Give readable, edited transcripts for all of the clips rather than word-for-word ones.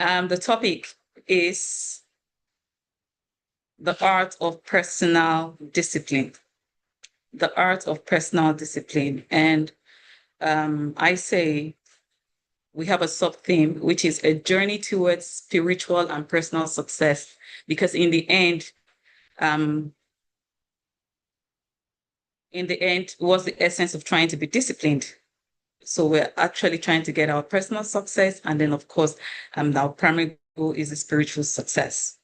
The topic is the art of personal discipline. The art of personal discipline. And I say we have a sub theme, which is a journey towards spiritual and personal success. Because um, in the end, what's the essence of trying to be disciplined? So we're actually trying to get our personal success. And then, of course, our primary goal is the spiritual success.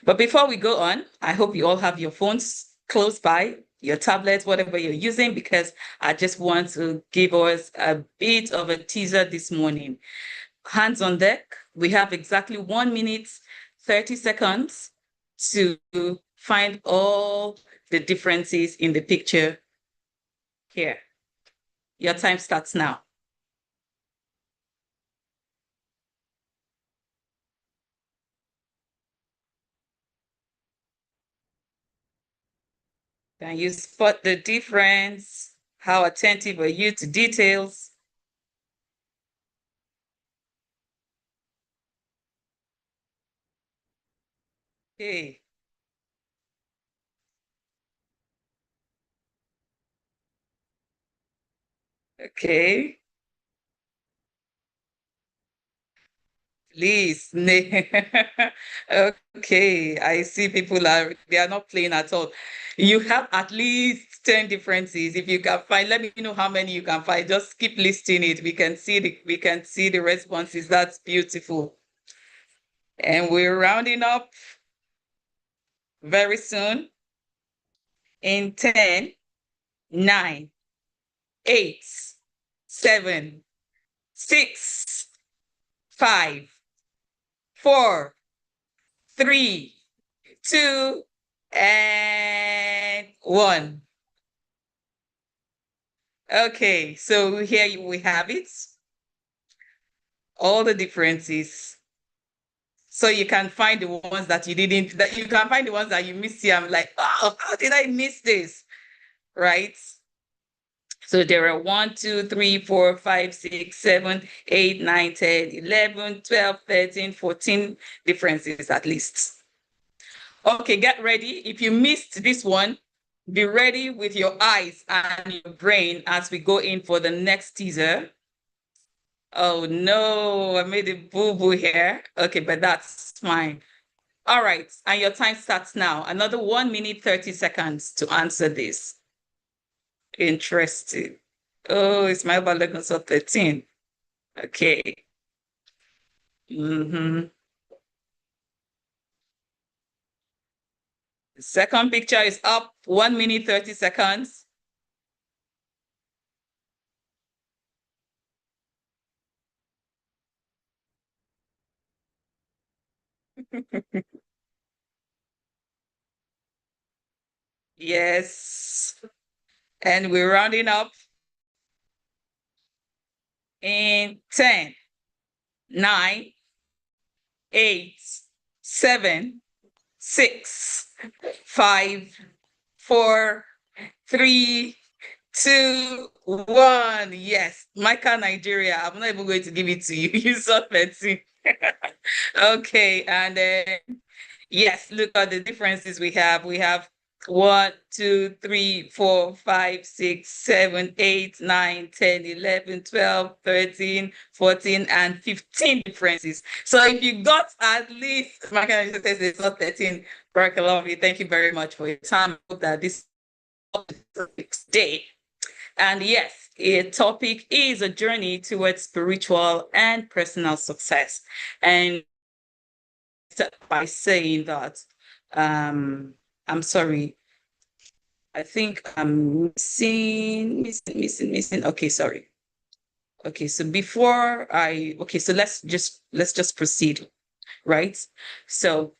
But before we go on, I hope you all have your phones close by, your tablets, whatever you're using, because I just want to give us a bit of a teaser this morning. Hands on deck. We have exactly 1 minute, 30 seconds to find all the differences in the picture here. Your time starts now. Can you spot the difference? How attentive are you to details? Okay. Okay. Please. Okay. I see they are not playing at all. You have at least 10 differences. If you can find, let me know how many you can find. Just keep listing it. We can see the responses. That's beautiful. And we're rounding up very soon in 10, 9, 8, 7, 6, 5, 4, 3, 2, and 1. Okay, so here we have it. All the differences. So you can find the ones that you can find the ones that you missed here. I'm like, oh, how did I miss this? Right? So there are 1, 2, 3, 4, 5, 6, 7, 8, 9, 10, 11, 12, 13, 14 differences at least. Okay, get ready. If you missed this one, be ready with your eyes and your brain as we go in for the next teaser. Oh no, I made a boo-boo here. Okay, but that's fine. All right, and your time starts now. Another 1 minute, 30 seconds to answer this. Interesting. Oh, it's my Balogun 13. Okay. The second picture is up. 1 minute, 30 seconds. Yes. And we're rounding up in 10, 9, 8, 7, 6, 5, 4, 3, 2, 1. Yes, Micah, Nigeria. I'm not even going to give it to you. You saw 13. Okay, and then yes, look at the differences we have. We have 1, 2, 3, 4, 5, 6, 7, 8, 9, 10, 11, 12, 13, 14, and 15 differences. So if you got at least, my kind of says it's not 13, Barakallah, thank you very much for your time. I hope that this day. And yes, a topic is a journey towards spiritual and personal success. And by saying that, I'm sorry, I think I'm missing. Okay, sorry. Okay, so so let's just proceed, right? So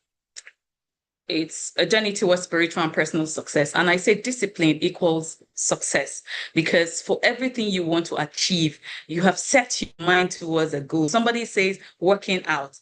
it's a journey towards spiritual and personal success. And I say discipline equals success because for everything you want to achieve, you have set your mind towards a goal. Somebody says working out.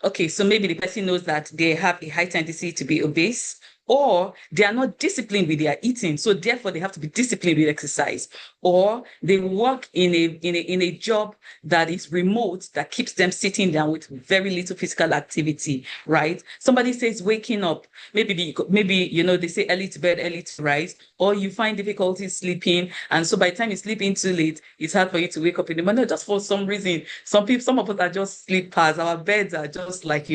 Okay, so maybe the person knows that they have a high tendency to be obese, or they are not disciplined with their eating, so therefore they have to be disciplined with exercise, or they work in a job that is remote that keeps them sitting down with very little physical activity, right? Somebody says waking up, maybe they say early to bed, early to rise, or you find difficulty sleeping, and so by the time you sleep in too late, it's hard for you to wake up in the morning. Just for some reason, some of us are just sleepers. Our beds are just like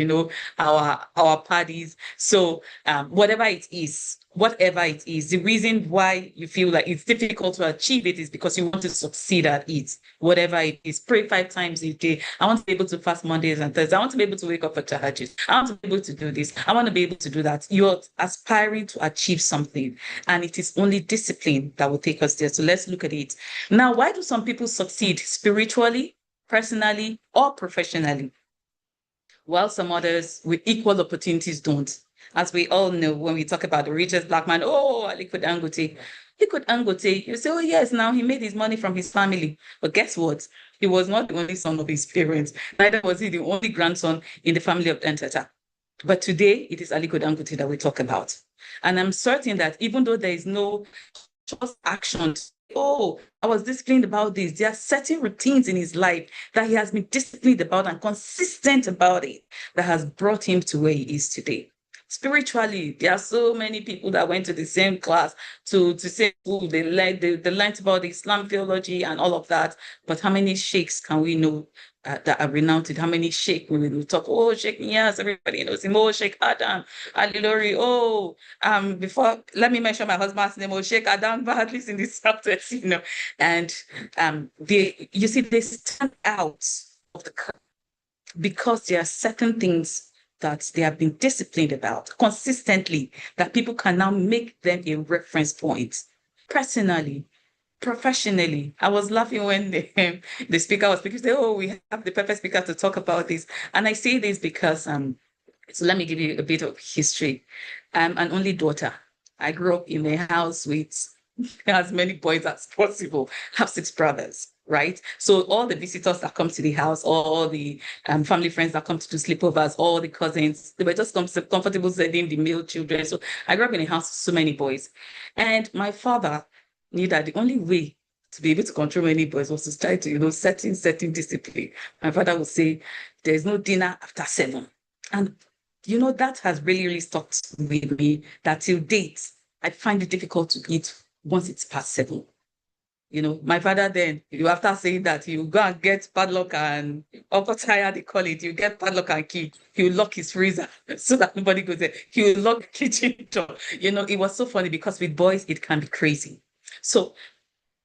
our parties. So whatever it is, the reason why you feel like it's difficult to achieve it is because you want to succeed at it. Whatever it is, pray 5 times a day. I want to be able to fast Mondays and Thursdays. I want to be able to wake up for tahajjud. I want to be able to do this. I want to be able to do that. You're aspiring to achieve something, and it is only discipline that will take us there. So let's look at it. Now, why do some people succeed spiritually, personally, or professionally, while some others with equal opportunities don't? As we all know, when we talk about the richest Black man, oh, Aliko Dangote. Aliko Dangote, you say, oh yes, now he made his money from his family. But guess what? He was not the only son of his parents. Neither was he the only grandson in the family of Dantata. But today, it is Aliko Dangote that we talk about. And I'm certain that even though there is no just action, oh, I was disciplined about this. There are certain routines in his life that he has been disciplined about and consistent about it that has brought him to where he is today. Spiritually, there are so many people that went to the same class to same school. They learned about the Islam theology and all of that. But how many sheikhs can we know that are renowned? How many sheikhs will talk? Oh, Sheikh Niyas, everybody knows him. Oh, Sheikh Adam, Ali Lori. Oh, before let me mention my husband's name. Oh, Sheikh Adam, but at least in the Southwest, And you see, they stand out of the crowd because there are certain things that they have been disciplined about consistently, that people can now make them a reference point. Personally, professionally, I was laughing when the speaker was speaking. Say, oh, we have the perfect speaker to talk about this. And I say this because, so let me give you a bit of history. I'm an only daughter. I grew up in a house with as many boys as possible. I have 6 brothers, right? So all the visitors that come to the house, all the family friends that come to do sleepovers, all the cousins, they were just comfortable sending the male children. So I grew up in a house with so many boys. And my father knew that the only way to be able to control many boys was to try to, certain discipline. My father would say, there's no dinner after 7. And, that has really, really stuck with me, that till date, I find it difficult to eat once it's past 7. My father then, after saying that, you go and get padlock and tired, they call it, you get padlock and key, he will lock his freezer so that nobody goes there. He will lock the kitchen door. It was so funny because with boys, it can be crazy. So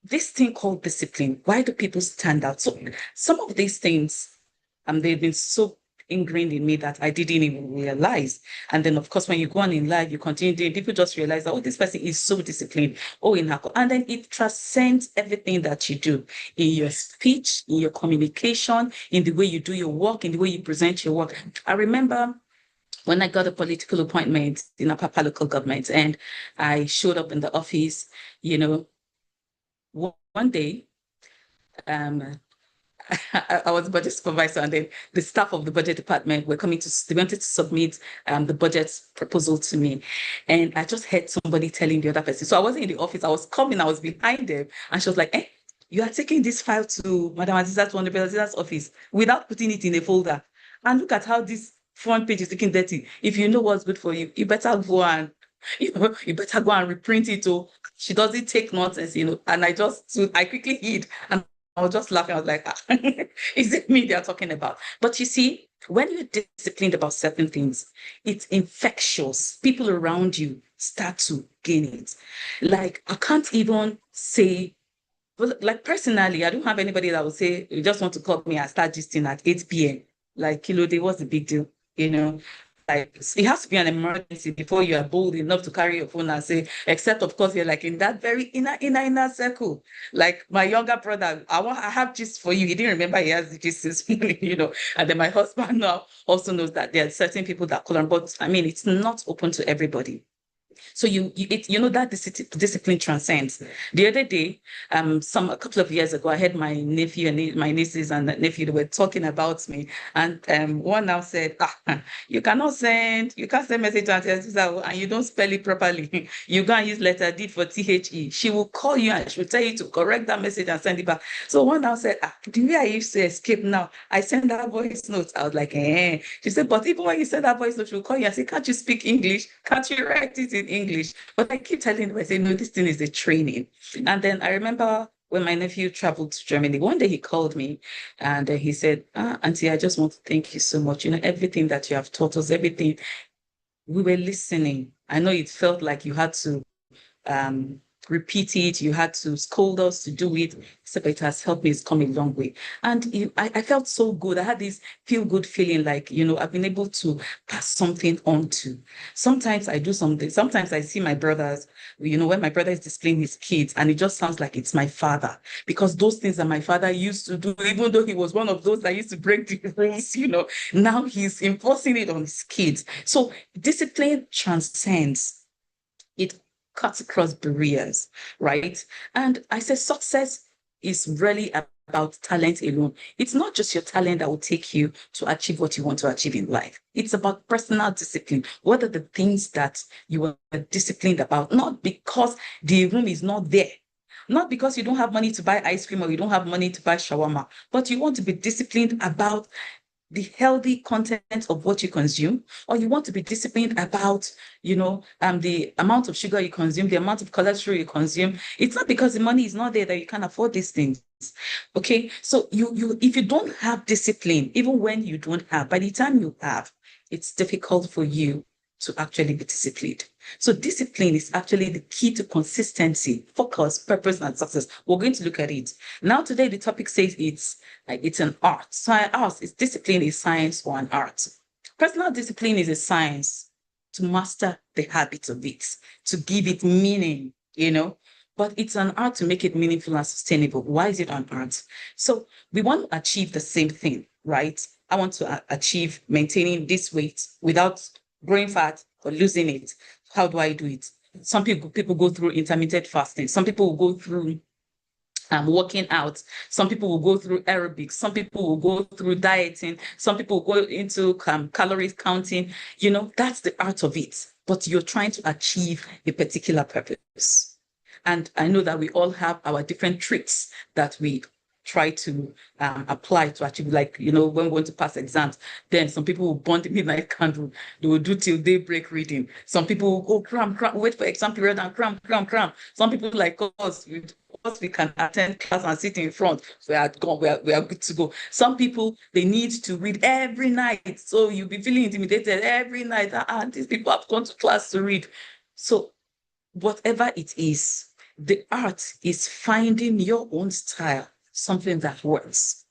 this thing called discipline, why do people stand out? So some of these things, they've been so ingrained in me that I didn't even realize. And then, of course, when you go on in life, you continue doing, people just realize that, oh, this person is so disciplined. Oh, and then it transcends everything that you do in your speech, in your communication, in the way you do your work, in the way you present your work. I remember when I got a political appointment in Apapa local government, and I showed up in the office, one day, I was a budget supervisor, and then the staff of the budget department they wanted to submit the budget proposal to me. And I just heard somebody telling the other person. So I wasn't in the office, I was behind them, and she was like, you are taking this file to Madam Aziza's office without putting it in a folder. And look at how this front page is looking dirty. If you know what's good for you, you better go and reprint it. Or she doesn't take nonsense, and I quickly hid, and I was just laughing. I was like, is it me they're talking about? But you see, when you're disciplined about certain things, it's infectious. People around you start to gain it. Like, I can't even say, like personally, I don't have anybody that will say, you just want to call me and start gisting at 8 p.m. Like, Day, what's the big deal? Like, it has to be an emergency before you are bold enough to carry your phone and say, except of course you're like in that very inner circle. Like my younger brother, I have gist for you. He didn't remember he has the gist this morning, And then my husband now also knows that there are certain people that call on, but I mean, it's not open to everybody. So you know that discipline transcends. The other day, a couple of years ago, I had my nephew and my nieces and nephew, they were talking about me, and one now said, you can't send message to Auntie Aziza and you don't spell it properly. You go and use letter D for THE. She will call you and she will tell you to correct that message and send it back. So one now said, the way I used to escape now, I send that voice note. I was like, eh. She said, but even when you send that voice note, she'll call you and say, can't you speak English? Can't you write it in English? But I keep telling them, I say, no, this thing is a training. And then I remember when my nephew traveled to Germany, one day he called me and he said, Auntie, I just want to thank you so much. You know, everything that you have taught us, everything, we were listening. I know it felt like you had to um, repeat it. You had to scold us to do it. So it has helped me. It's come a long way. And I felt so good. I had this feel good feeling like, I've been able to pass something on to. Sometimes I do something. Sometimes I see my brothers, when my brother is displaying his kids and it just sounds like it's my father because those things that my father used to do, even though he was one of those that used to break the rules, now he's enforcing it on his kids. So discipline transcends. It cuts across barriers, right? And I say success is really about talent alone. It's not just your talent that will take you to achieve what you want to achieve in life. It's about personal discipline. What are the things that you are disciplined about? Not because the room is not there. Not because you don't have money to buy ice cream or you don't have money to buy shawarma, but you want to be disciplined about the healthy content of what you consume, or you want to be disciplined about, the amount of sugar you consume, the amount of cholesterol you consume. It's not because the money is not there that you can't afford these things. Okay. So if you don't have discipline, even when you don't have, by the time you have, it's difficult for you to actually be disciplined. So discipline is actually the key to consistency, focus, purpose, and success. We're going to look at it. Now, today, the topic says it's an art. So I asked, is discipline a science or an art? Personal discipline is a science to master the habit of it, to give it meaning, but it's an art to make it meaningful and sustainable. Why is it an art? So we want to achieve the same thing, right? I want to achieve maintaining this weight without growing fat or losing it. How do I do it? Some people go through intermittent fasting. Some people will go through working out. Some people will go through aerobics. Some people will go through dieting. Some people will go into calories counting. That's the art of it. But you're trying to achieve a particular purpose. And I know that we all have our different tricks that we try to apply to achieve. Like, when we want to pass exams, then some people will burn the midnight candle. They will do till daybreak reading. Some people will go cram, wait for exam period and cram, cram, cram. Some people like us, once we can attend class and sit in front, we are gone, we are good to go. Some people, they need to read every night. So you'll be feeling intimidated every night. These people have gone to class to read. So whatever it is, the art is finding your own style, something that works.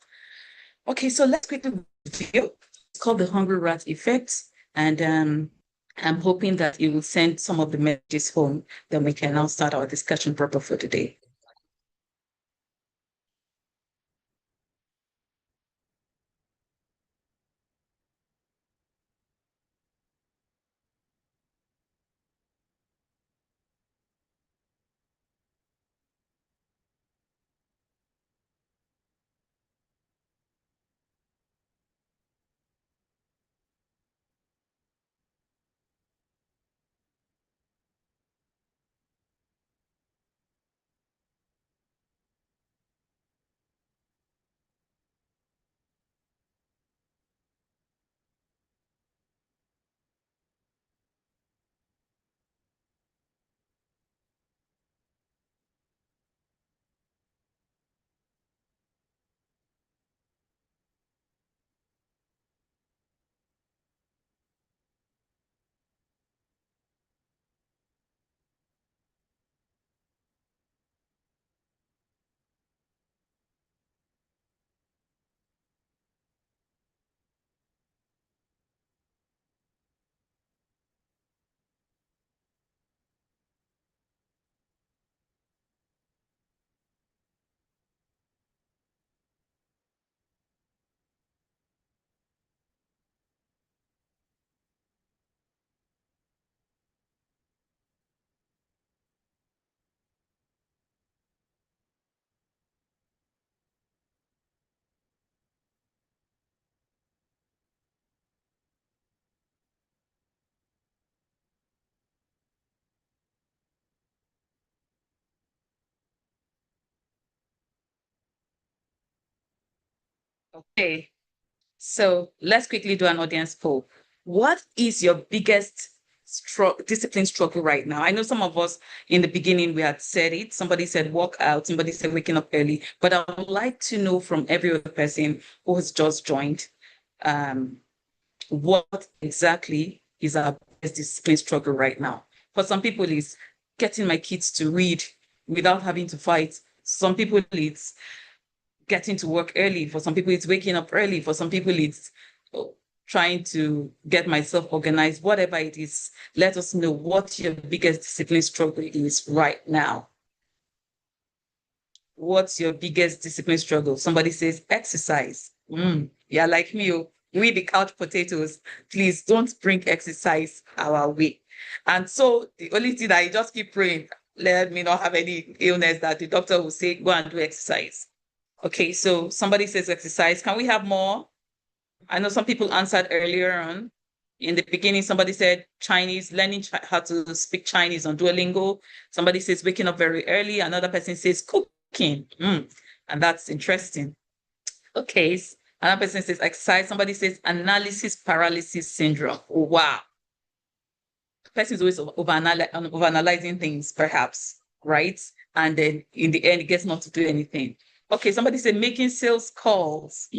Okay, so let's quickly review. It's called the Hungry Rat Effect. And I'm hoping that you will send some of the messages home. Then we can now start our discussion proper for today. Okay. So let's quickly do an audience poll. What is your biggest discipline struggle right now? I know some of us in the beginning we had said it. Somebody said walk out, somebody said waking up early. But I would like to know from every other person who has just joined, um, what exactly is our biggest discipline struggle right now? For some people, it's getting my kids to read without having to fight. Some people, it's getting to work early. For some people, it's waking up early. For some people, it's trying to get myself organized. Whatever it is, let us know what your biggest discipline struggle is right now. What's your biggest discipline struggle? Somebody says exercise. Yeah, like me, we the couch potatoes. Please don't bring exercise our way. And so the only thing that I just keep praying, let me not have any illness that the doctor will say, go and do exercise. Okay, so somebody says exercise. Can we have more? I know some people answered earlier on. In the beginning, somebody said Chinese, learning how to speak Chinese on Duolingo. Somebody says waking up very early. Another person says cooking. And that's interesting. Okay. Another person says exercise. Somebody says analysis paralysis syndrome. Oh, wow. The person is always overanalyzing things, perhaps, right? And then in the end, it gets not to do anything. Okay, somebody said making sales calls.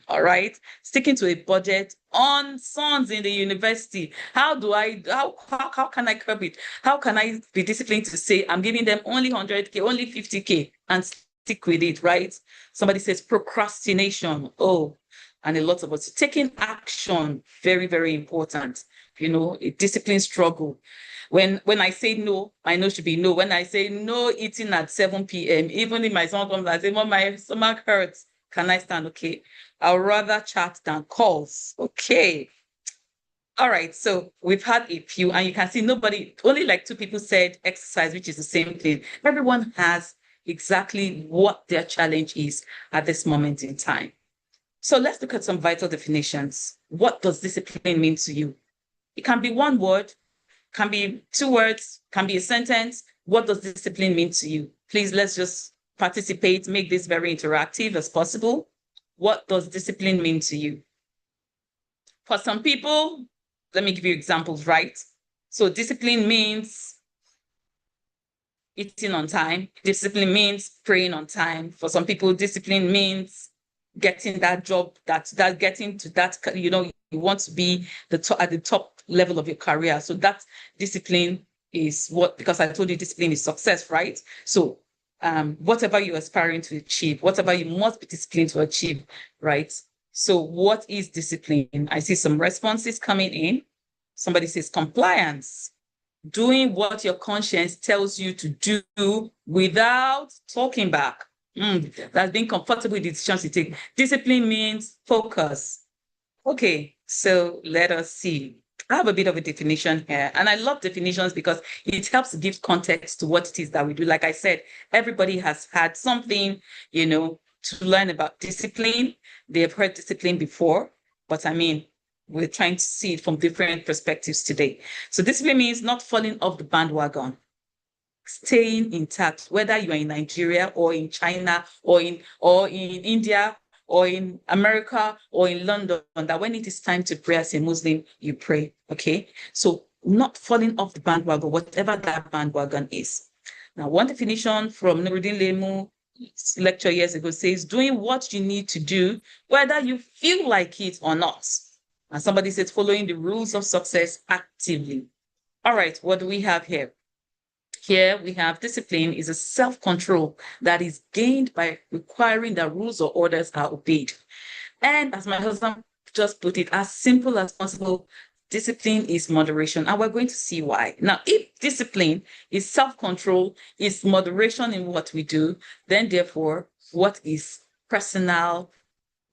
All right. Sticking to a budget on sons in the university. How can I curb it? How can I be disciplined to say I'm giving them only 100K, only 50K and stick with it, right? Somebody says procrastination. Oh, and a lot of us taking action, very, very important. A discipline struggle. When I say no, I know should be no. When I say no eating at 7 p.m., even if my son comes and says, Mom, my stomach hurts, can I stand? Okay. I'll rather chat than calls. Okay. All right. So we've had a few, and you can see only like two people said exercise, which is the same thing. Everyone has exactly what their challenge is at this moment in time. So let's look at some vital definitions. What does discipline mean to you? It can be one word, can be two words, can be a sentence. What does discipline mean to you? Please, let's just participate, make this very interactive as possible. What does discipline mean to you? For some people, let me give you examples, right? So discipline means eating on time. Discipline means praying on time. For some people, discipline means getting that job, that getting to that, you want to be at the top level of your career. So that discipline is because I told you discipline is success, right? So whatever you're aspiring to achieve, whatever you must be disciplined to achieve, right? So what is discipline? I see some responses coming in. Somebody says compliance, doing what your conscience tells you to do without talking back. That's being comfortable with the decisions you take. Discipline means focus. Okay, so let us see. I have a bit of a definition here, and I love definitions because it helps give context to what it is that we do. Like I said, everybody has had something, to learn about discipline. They have heard discipline before, but I mean, we're trying to see it from different perspectives today. So discipline means not falling off the bandwagon, staying intact, whether you are in Nigeria or in China or in India or in America or in London, that when it is time to pray as a Muslim, you pray. Okay. So not falling off the bandwagon, whatever that bandwagon is. Now, one definition from Nuruddin Lemu lecture years ago says doing what you need to do, whether you feel like it or not. And somebody says following the rules of success actively. All right, what do we have here? Here we have discipline is a self-control that is gained by requiring that rules or orders are obeyed. And as my husband just put it, as simple as possible, discipline is moderation. And we're going to see why. Now, if discipline is self-control, is moderation in what we do, then therefore, what is personal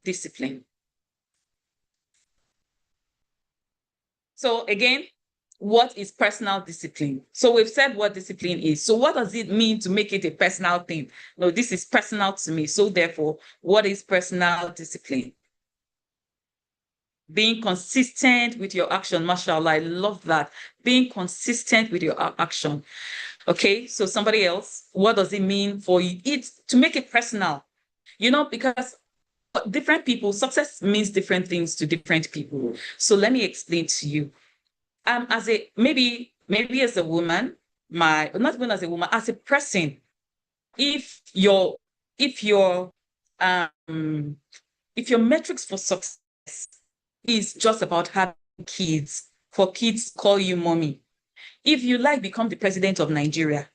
discipline? So again, what is personal discipline? So we've said what discipline is. So what does it mean to make it a personal thing? No, this is personal to me. So therefore, what is personal discipline? Being consistent with your action. Mashallah, I love that. Being consistent with your action. Okay, so somebody else, what does it mean for it to make it personal? Because different people, success means different things to different people. So let me explain to you. As a maybe as a woman, not even as a woman, as a person, if your if your um if your metrics for success is just about having kids, for kids to call you mommy, if you like become the president of Nigeria,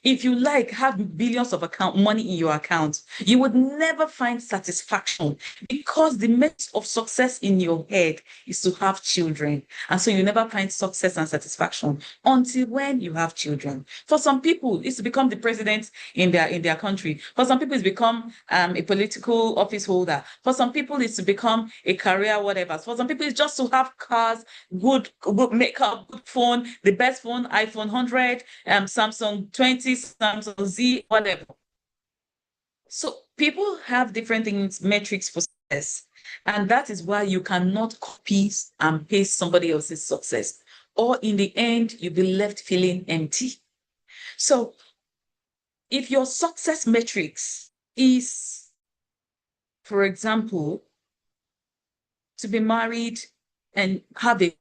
if you like have billions of account money in your account, you would never find satisfaction because the measure of success in your head is to have children. And so you never find success and satisfaction until when you have children. For some people, it's to become the president in their country. For some people, it's become a political office holder. For some people, it's to become a career, whatever. For some people, it's just to have cars, good makeup, good phone, the best phone, iPhone 100, Samsung 20, Samsung Z, whatever. So people have different things, metrics for success. And that is why you cannot copy and paste somebody else's success. Or in the end, you'll be left feeling empty. So if your success metrics is, for example, to be married and have a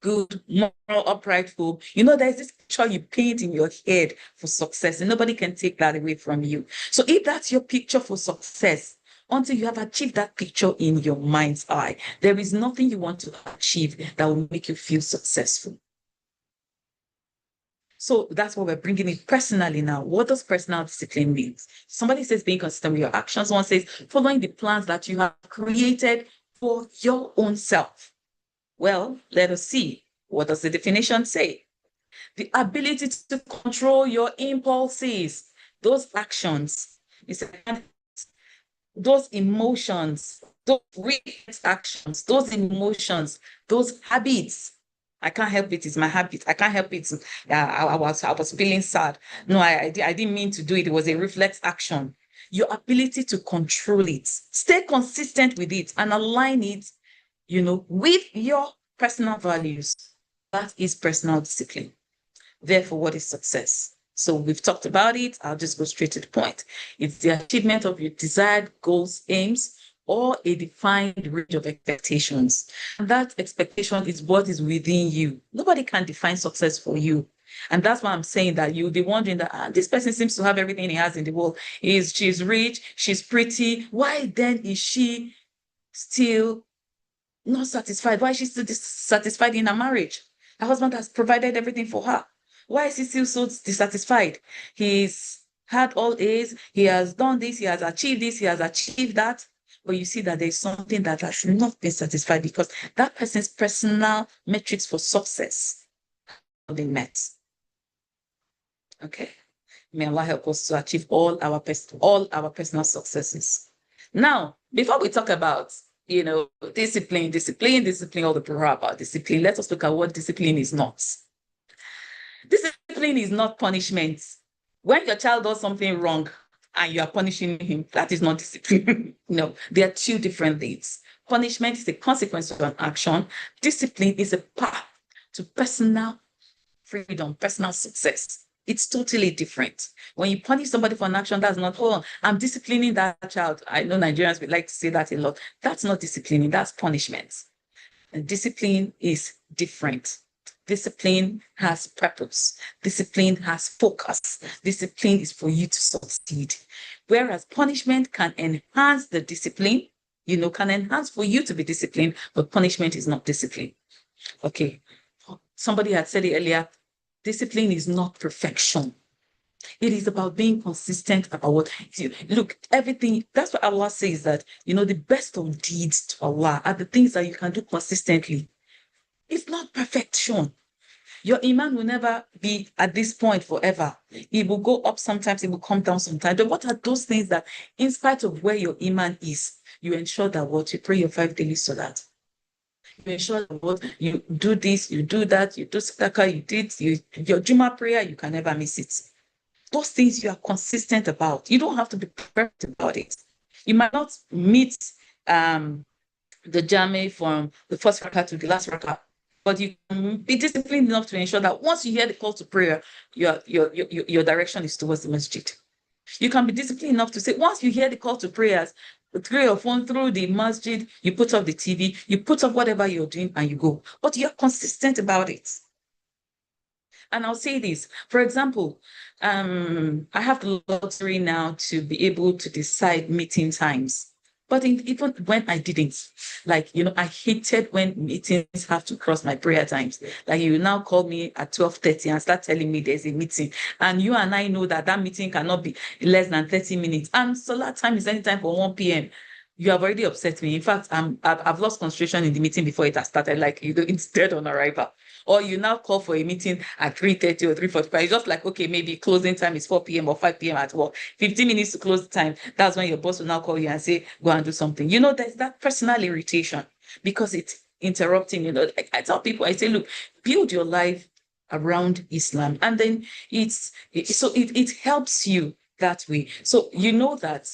good, moral, upright home, there's this picture you paint in your head for success, and nobody can take that away from you. So if that's your picture for success, until you have achieved that picture in your mind's eye, there is nothing you want to achieve that will make you feel successful. So that's what we're bringing in personally now. What does personal discipline mean? Somebody says being consistent with your actions. One says following the plans that you have created for your own self. Well, let us see. What does the definition say? The ability to control your impulses, those actions, those emotions, those actions, those emotions, those habits. I can't help it. It's my habit. I can't help it. I was feeling sad. No, I didn't mean to do it. It was a reflex action. Your ability to control it, stay consistent with it, and align it, with your personal values. That is personal discipline. Therefore, what is success? So we've talked about it. I'll just go straight to the point. It's the achievement of your desired goals, aims, or a defined range of expectations. And that expectation is what is within you. Nobody can define success for you. And that's why I'm saying that you'll be wondering that this person seems to have everything he has in the world. She's rich, she's pretty. Why then is she still not satisfied? Why is she still dissatisfied in her marriage? Her husband has provided everything for her. Why is he still so dissatisfied? He's had all A's, he has done this, he has achieved this, he has achieved that. But you see that there's something that has not been satisfied because that person's personal metrics for success have been met. Okay. May Allah help us to achieve all our personal successes. Now, before we talk about discipline, all the Torah about discipline, let us look at what discipline is not. Discipline is not punishment. When your child does something wrong and you are punishing him, that is not discipline. No, they are two different things. Punishment is a consequence of an action. Discipline is a path to personal freedom, personal success. It's totally different. When you punish somebody for an action, that's not, I'm disciplining that child. I know Nigerians would like to say that a lot. That's not disciplining, that's punishment. And discipline is different. Discipline has purpose. Discipline has focus. Discipline is for you to succeed. Whereas punishment can enhance the discipline, can enhance for you to be disciplined, but punishment is not discipline. Okay. Somebody had said it earlier, discipline is not perfection. It is about being consistent about what you look, everything. That's what Allah says, that the best of deeds to Allah are the things that you can do consistently. It's not perfection. Your iman will never be at this point forever. It will go up sometimes, it will come down sometimes. But what are those things that, in spite of where your iman is, you ensure that you pray your 5 daily salat. You ensure that you do this, you do that, you do sadaqah, you did your Juma prayer, you can never miss it. Those things you are consistent about. You don't have to be perfect about it. You might not meet the jami from the first rakah to the last rakah, but you can be disciplined enough to ensure that once you hear the call to prayer, your direction is towards the masjid. You can be disciplined enough to say, once you hear the call to prayers, through your phone, through the masjid, you put off the TV, you put off whatever you're doing and you go. But you're consistent about it. And I'll say this, for example, I have the luxury now to be able to decide meeting times. But even when I didn't, like, I hated when meetings have to cross my prayer times. Like, you now call me at 12:30 and start telling me there's a meeting. And you and I know that that meeting cannot be less than 30 minutes. And solar time is anytime from 1 p.m. You have already upset me. In fact, I've lost concentration in the meeting before it has started. Like, it's dead on arrival. Or you now call for a meeting at 3:30 or 3:45. It's just like, okay, maybe closing time is 4 p.m. or 5 p.m. at work. 15 minutes to close the time. That's when your boss will now call you and say, go and do something. There's that personal irritation because it's interrupting. Like I tell people, I say, look, build your life around Islam. And then it helps you that way. So you know that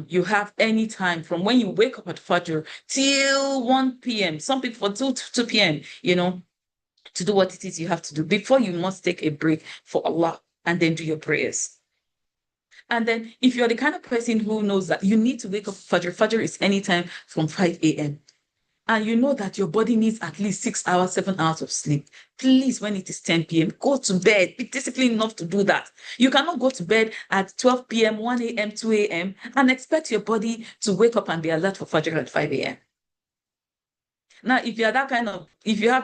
you have any time from when you wake up at Fajr till 1 p.m. Some people for 2 p.m., to do what it is you have to do before you must take a break for Allah and then do your prayers. And then if you're the kind of person who knows that you need to wake up Fajr is anytime from 5 a.m. And you know that your body needs at least 6 hours, 7 hours of sleep. Please, when it is 10 p.m., go to bed. Be disciplined enough to do that. You cannot go to bed at 12 p.m., 1 a.m., 2 a.m., and expect your body to wake up and be alert for Fajr at 5 a.m. Now, if you have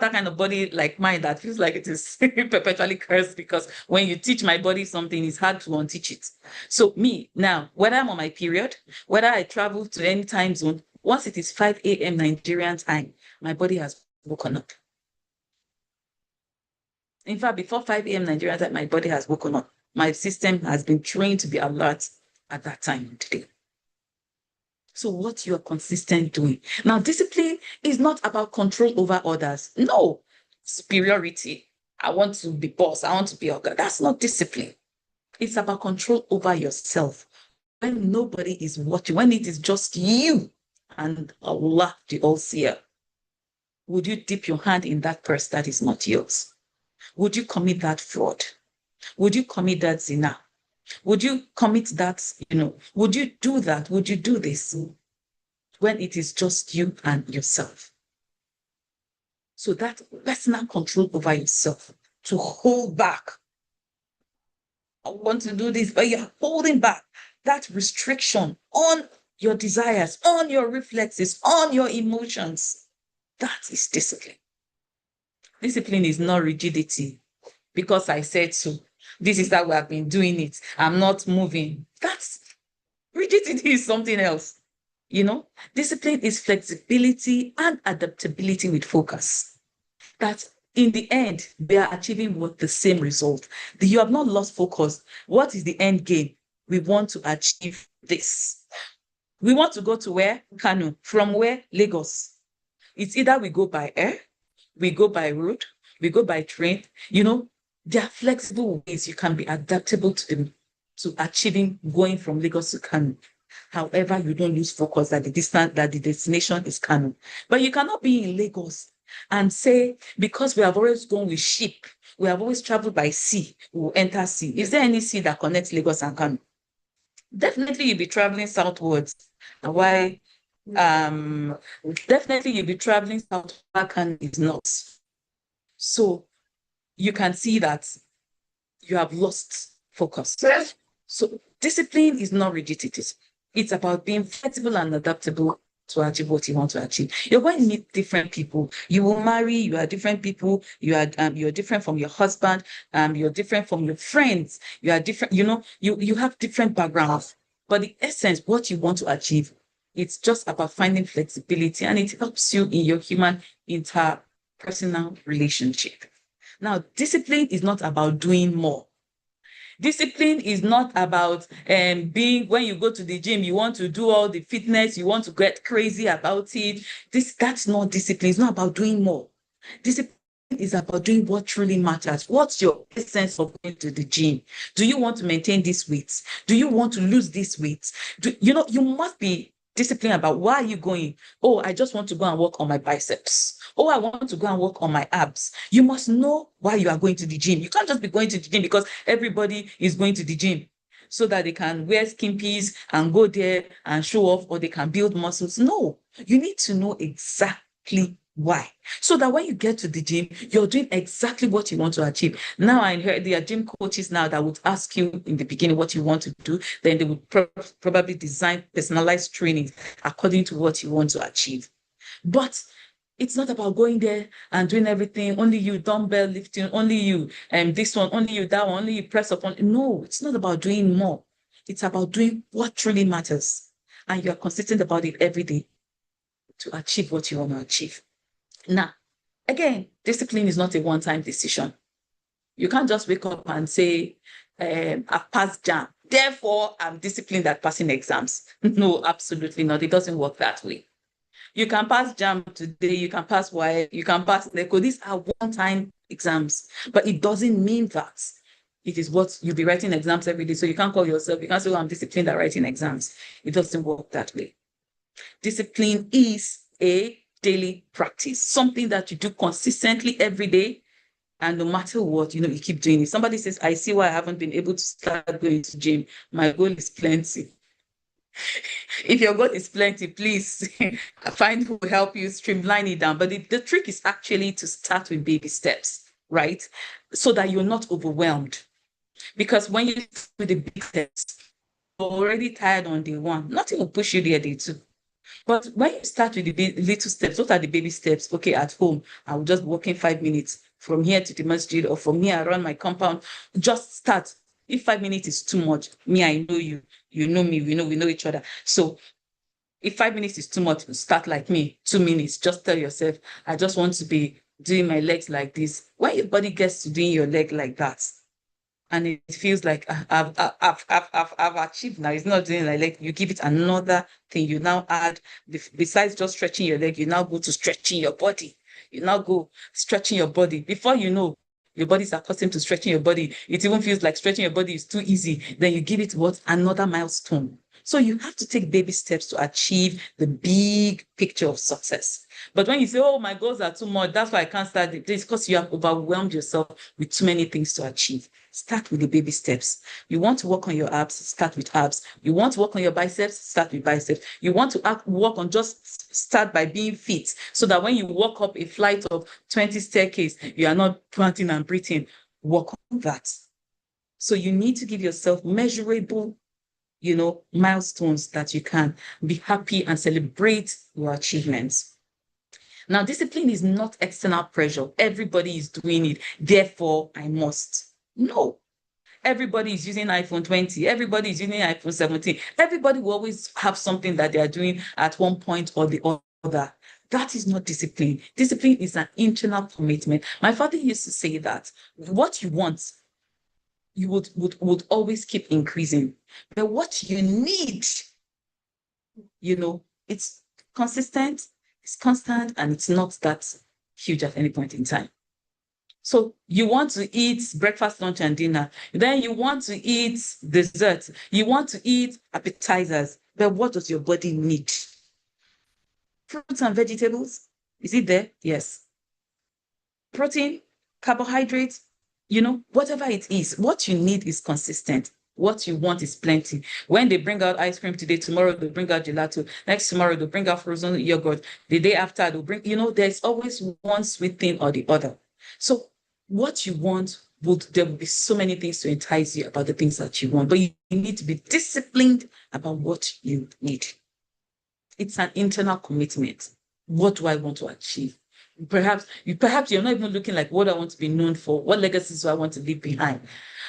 that kind of body like mine that feels like it is perpetually cursed, because when you teach my body something, it's hard to unteach it. So me, now, whether I'm on my period, whether I travel to any time zone, once it is 5 a.m. Nigerian time, my body has woken up. In fact, before 5 a.m. Nigerian time, my body has woken up. My system has been trained to be alert at that time today. So what you are consistent doing. Now, discipline is not about control over others. No, superiority. I want to be boss. I want to be a God. That's not discipline. It's about control over yourself. When nobody is watching, when it is just you and Allah, the All-Seer, would you dip your hand in that purse that is not yours? Would you commit that fraud? Would you commit that zina? Would you commit that, would you do that? Would you do this when it is just you and yourself? So that personal control over yourself, to hold back. I want to do this, but you're holding back. That restriction on your desires, on your reflexes, on your emotions. That is discipline. Discipline is not rigidity. Because I said so. This is how we have been doing it. I'm not moving. That's rigidity is something else. Discipline is flexibility and adaptability with focus. That in the end, they are achieving the same result. You have not lost focus. What is the end game? We want to achieve this. We want to go to where? Kano. From where? Lagos. It's either we go by air, we go by road, we go by train. There are flexible ways you can be adaptable to achieving going from Lagos to Kano. However, you don't lose focus that the destination is Kano. But you cannot be in Lagos and say, because we have always gone with ship, we have always traveled by sea, we will enter sea. Is there any sea that connects Lagos and Kano? Definitely you'll be traveling southwards. Why? Definitely you'll be traveling south, Kano is not. So you can see that you have lost focus. So discipline is not rigidity. It's about being flexible and adaptable to achieve what you want to achieve. You're going to meet different people. You will marry, you are different people. You're different from your husband. You're different from your friends. You are different, you have different backgrounds. But the essence, what you want to achieve, it's just about finding flexibility, and it helps you in your human interpersonal relationship. Now, discipline is not about doing more. Discipline is not about being, when you go to the gym, you want to do all the fitness, you want to get crazy about it. That's not discipline. It's not about doing more. Discipline is about doing what truly matters. What's your essence of going to the gym? Do you want to maintain this weight? Do you want to lose this weight? You must be disciplined about why are you going. Oh, I just want to go and work on my biceps. Oh, I want to go and work on my abs. You must know why you are going to the gym. You can't just be going to the gym because everybody is going to the gym. so that they can wear skimpies and go there and show off, or they can build muscles. No, you need to know exactly why. So that when you get to the gym, you're doing exactly what you want to achieve. Now, I heard there are gym coaches now that would ask you in the beginning what you want to do. Then they would probably design personalized training according to what you want to achieve. But it's not about going there and doing everything, only you dumbbell lifting, only you, this one, only you, that one, only you press up on. No, it's not about doing more. It's about doing what truly matters. And you're consistent about it every day to achieve what you want to achieve. Now, again, discipline is not a one-time decision. You can't just wake up and say, I've passed JAMB, therefore I'm disciplined at passing exams. No, absolutely not. It doesn't work that way. You can pass JAMB today, you can pass WAEC, you can pass NECO. These are one-time exams, but it doesn't mean that it is what you'll be writing exams every day. So you can't call yourself, you can't say, oh, I'm disciplined at writing exams. It doesn't work that way. Discipline is a daily practice, something that you do consistently every day. And no matter what, you keep doing it. Somebody says, I see why I haven't been able to start going to gym. My goal is plenty. If your goal is plenty, please find who will help you streamline it down. But the trick is actually to start with baby steps, right? So that you're not overwhelmed. Because when you start with the big steps, you're already tired on day one. Nothing will push you there day two. But when you start with the little steps, what are the baby steps? Okay, at home, I will just walk in 5 minutes from here to the masjid, or from here around my compound. Just start. If 5 minutes is too much, me, I know you, you know me, we know each other. So if 5 minutes is too much, start like me, 2 minutes. Just tell yourself, I just want to be doing my legs like this. When your body gets to doing your leg like that, and it feels like I've achieved now. It's not doing like you give it another thing. You now add, besides just stretching your leg, you now go to stretching your body. You now go stretching your body. Before you know, your body's accustomed to stretching your body. It even feels like stretching your body is too easy. Then you give it what? Another milestone. So you have to take baby steps to achieve the big picture of success. But when you say, oh, my goals are too much, that's why I can't start this, because you have overwhelmed yourself with too many things to achieve. Start with the baby steps. You want to work on your abs, start with abs. You want to work on your biceps, start with biceps. You want to work on just start by being fit, so that when you walk up a flight of 20 staircase, you are not panting and breathing. Work on that. So you need to give yourself measurable, milestones that you can be happy and celebrate your achievements. Now, discipline is not external pressure. Everybody is doing it, therefore I must. No. Everybody is using iPhone 20. Everybody is using iPhone 17. Everybody will always have something that they are doing at one point or the other. That is not discipline. Discipline is an internal commitment. My father used to say that what you want, you would always keep increasing. But what you need, it's consistent, it's constant, and it's not that huge at any point in time. So you want to eat breakfast, lunch, and dinner. Then you want to eat dessert. You want to eat appetizers. But what does your body need? Fruits and vegetables? Is it there? Yes. Protein, carbohydrates, whatever it is, what you need is consistent. What you want is plenty. When they bring out ice cream today, tomorrow they'll bring out gelato. Next tomorrow they'll bring out frozen yogurt. The day after they'll bring, there's always one sweet thing or the other. So what you want, there will be so many things to entice you about the things that you want, but you need to be disciplined about what you need. It's an internal commitment. What do I want to achieve? Perhaps you're not even looking like what I want to be known for, what legacies do I want to leave behind.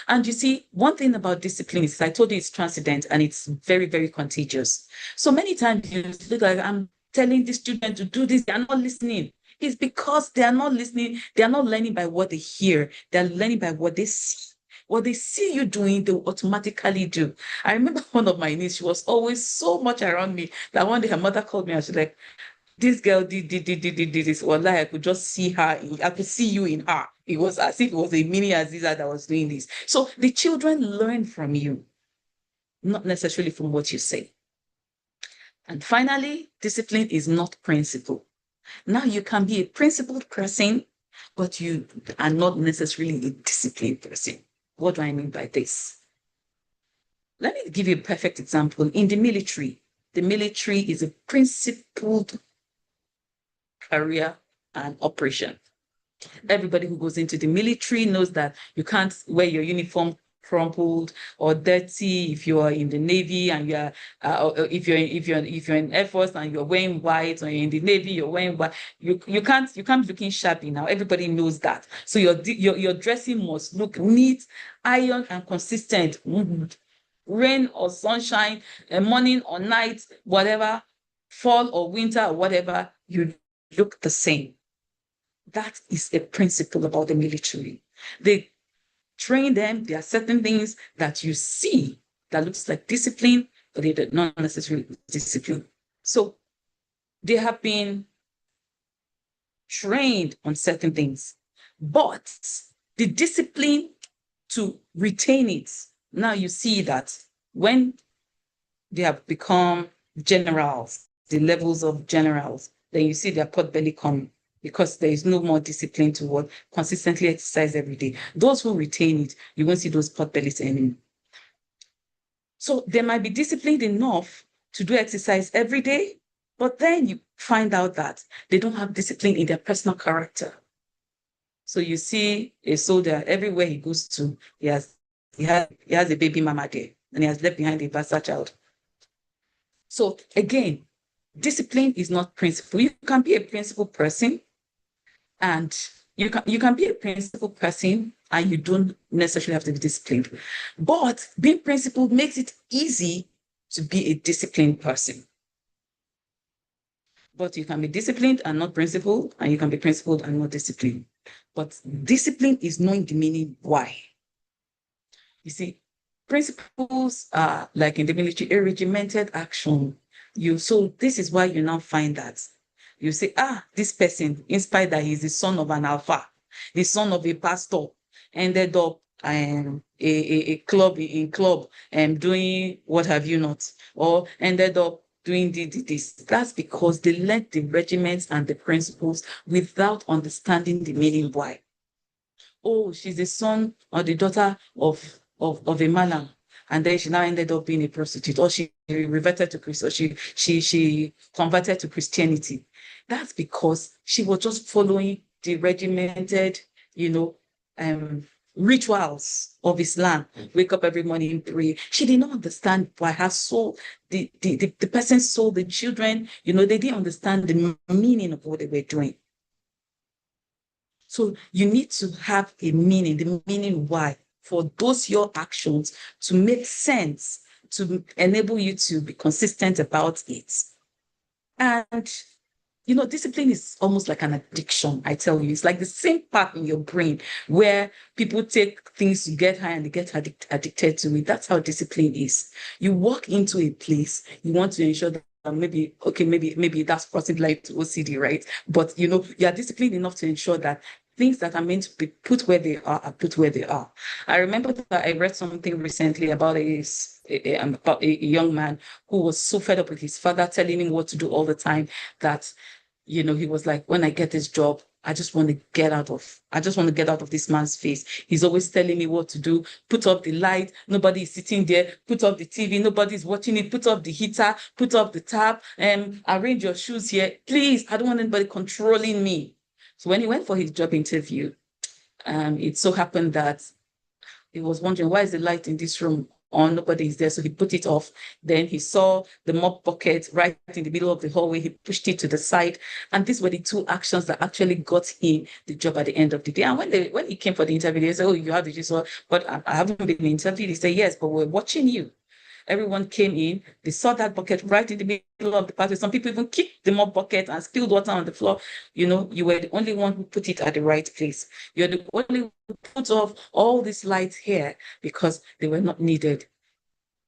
And you see, one thing about discipline is, I told you, it's transcendent and it's very, very contagious. So many times you look like, I'm telling the student to do this, they're not listening. It's because they are not listening. They are not learning by what they hear. They're learning by what they see. What they see you doing, they will automatically do. I remember one of my nieces, she was always so much around me that one day her mother called me and she's like, this girl did this. Wallahi, I could just see her. I could see you in her. It was as if it was a mini Aziza that was doing this. So the children learn from you, not necessarily from what you say. And finally, discipline is not principle. Now you can be a principled person, but you are not necessarily a disciplined person. What do I mean by this? Let me give you a perfect example. In the military is a principled career and operation. Everybody who goes into the military knows that you can't wear your uniform crumpled or dirty if you are in the Navy and you're if you're in Air Force and you're wearing white, or you're in the Navy, you're wearing white. You can't be looking shabby now. Everybody knows that. So your dressing must look neat, iron and consistent. Rain or sunshine, morning or night, whatever, fall or winter or whatever, you look the same. That is a principle about the military. They train them. There are certain things that you see that looks like discipline, but they are not necessarily discipline. So they have been trained on certain things, but the discipline to retain it. Now you see that when they have become generals, the levels of generals, then you see their pot belly come, because there is no more discipline to what consistently exercise every day. Those who retain it, you won't see those pot bellies anymore. So they might be disciplined enough to do exercise every day, but then you find out that they don't have discipline in their personal character. So you see a soldier, everywhere he goes to, he has a baby mama there, and he has left behind a bastard child. So again, discipline is not principle. You can be a principled person, and you can be a principled person and you don't necessarily have to be disciplined. But being principled makes it easy to be a disciplined person. But you can be disciplined and not principled, and you can be principled and not disciplined. But discipline is knowing the meaning why. You see, principles are like in the military, a regimented action. So this is why you now find that you say, this person, in spite that he's the son of an alpha, the son of a pastor, ended up a club doing what have you not, or ended up doing this. That's because they learned the regiments and the principles without understanding the meaning why. Oh, she's the son or the daughter of a malam, and then she now ended up being a prostitute, or she reverted to Christ, or she converted to Christianity. That's because she was just following the regimented, rituals of Islam. Wake up every morning, pray. She did not understand why her soul, the person's soul, the children, they didn't understand the meaning of what they were doing. So you need to have a meaning, the meaning why, for those your actions to make sense, to enable you to be consistent about it. And, discipline is almost like an addiction, I tell you. It's like the same part in your brain where people take things to get high and they get addicted to it. That's how discipline is. You walk into a place, you want to ensure that maybe that's crossing like to OCD, right? But you are disciplined enough to ensure that things that are meant to be put where they are put where they are. I remember that I read something recently about a young man who was so fed up with his father telling him what to do all the time that he was like, when I get this job, I just want to get out of this man's face. He's always telling me what to do. Put up the light. Nobody is sitting there. Put up the TV. Nobody's watching it. Put up the heater. Put up the tap. Arrange your shoes here. Please, I don't want anybody controlling me. So when he went for his job interview, it so happened that he was wondering, why is the light in this room on? Nobody is there. So he put it off. Then he saw the mop bucket right in the middle of the hallway. He pushed it to the side. And these were the two actions that actually got him the job at the end of the day. And when he came for the interview, they said, oh, you have the job, but I haven't been interviewed. He said, yes, but we're watching you. Everyone came in, they saw that bucket right in the middle of the party. Some people even kicked the mop bucket and spilled water on the floor. You were the only one who put it at the right place. You're the only one who put off all these lights here because they were not needed.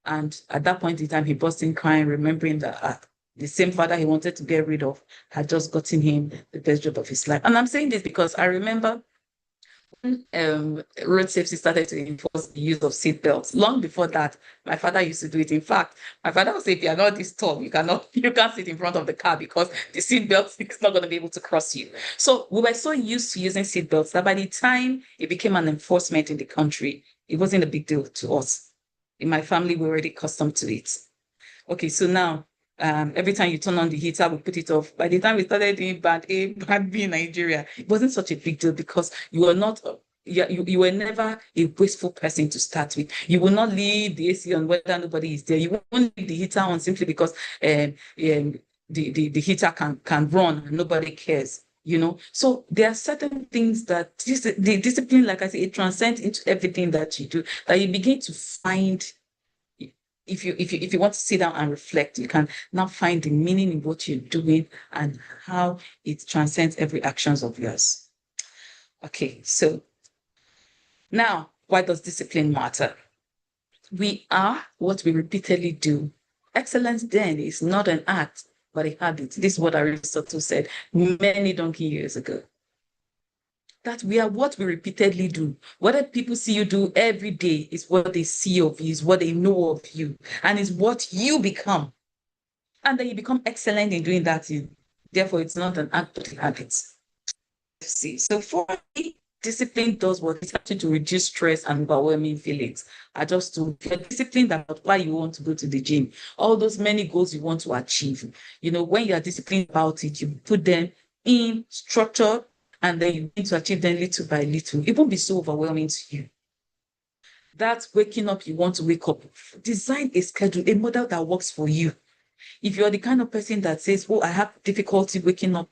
And at that point in time, he burst in crying, remembering that the same father he wanted to get rid of had just gotten him the best job of his life. And I'm saying this because I remember road safety started to enforce the use of seat belts. Long before that, my father used to do it. In fact, my father would say, if you're not this tall, you can't sit in front of the car because the seat belt is not going to be able to cross you. So we were so used to using seat belts that by the time it became an enforcement in the country, it wasn't a big deal to us. In my family, we're already accustomed to it. Okay, so now every time you turn on the heater, we put it off. By the time we started doing band A, band B in Nigeria, it wasn't such a big deal because you were not, you were never a wasteful person to start with. You will not leave the AC on whether nobody is there. You won't leave the heater on simply because the heater can run and nobody cares. So there are certain things that the discipline, like I said, it transcends into everything that you do, that you begin to find. If you want to sit down and reflect, you can now find the meaning in what you're doing and how it transcends every actions of yours. Okay, so now, why does discipline matter? We are what we repeatedly do. Excellence then is not an act, but a habit. This is what Aristotle said many donkey years ago. That we are what we repeatedly do. What people see you do every day is what they see of you, is what they know of you, and is what you become. And then you become excellent in doing that. Therefore, it's not an act, but a habit. See, so for me, discipline does what it's actually to reduce stress and overwhelming feelings. Just to you're disciplined about why you want to go to the gym, all those many goals you want to achieve. When you are disciplined about it, you put them in structure and then you need to achieve them little by little. It won't be so overwhelming to you. That's waking up, you want to wake up. Design a schedule, a model that works for you. If you're the kind of person that says, oh, I have difficulty waking up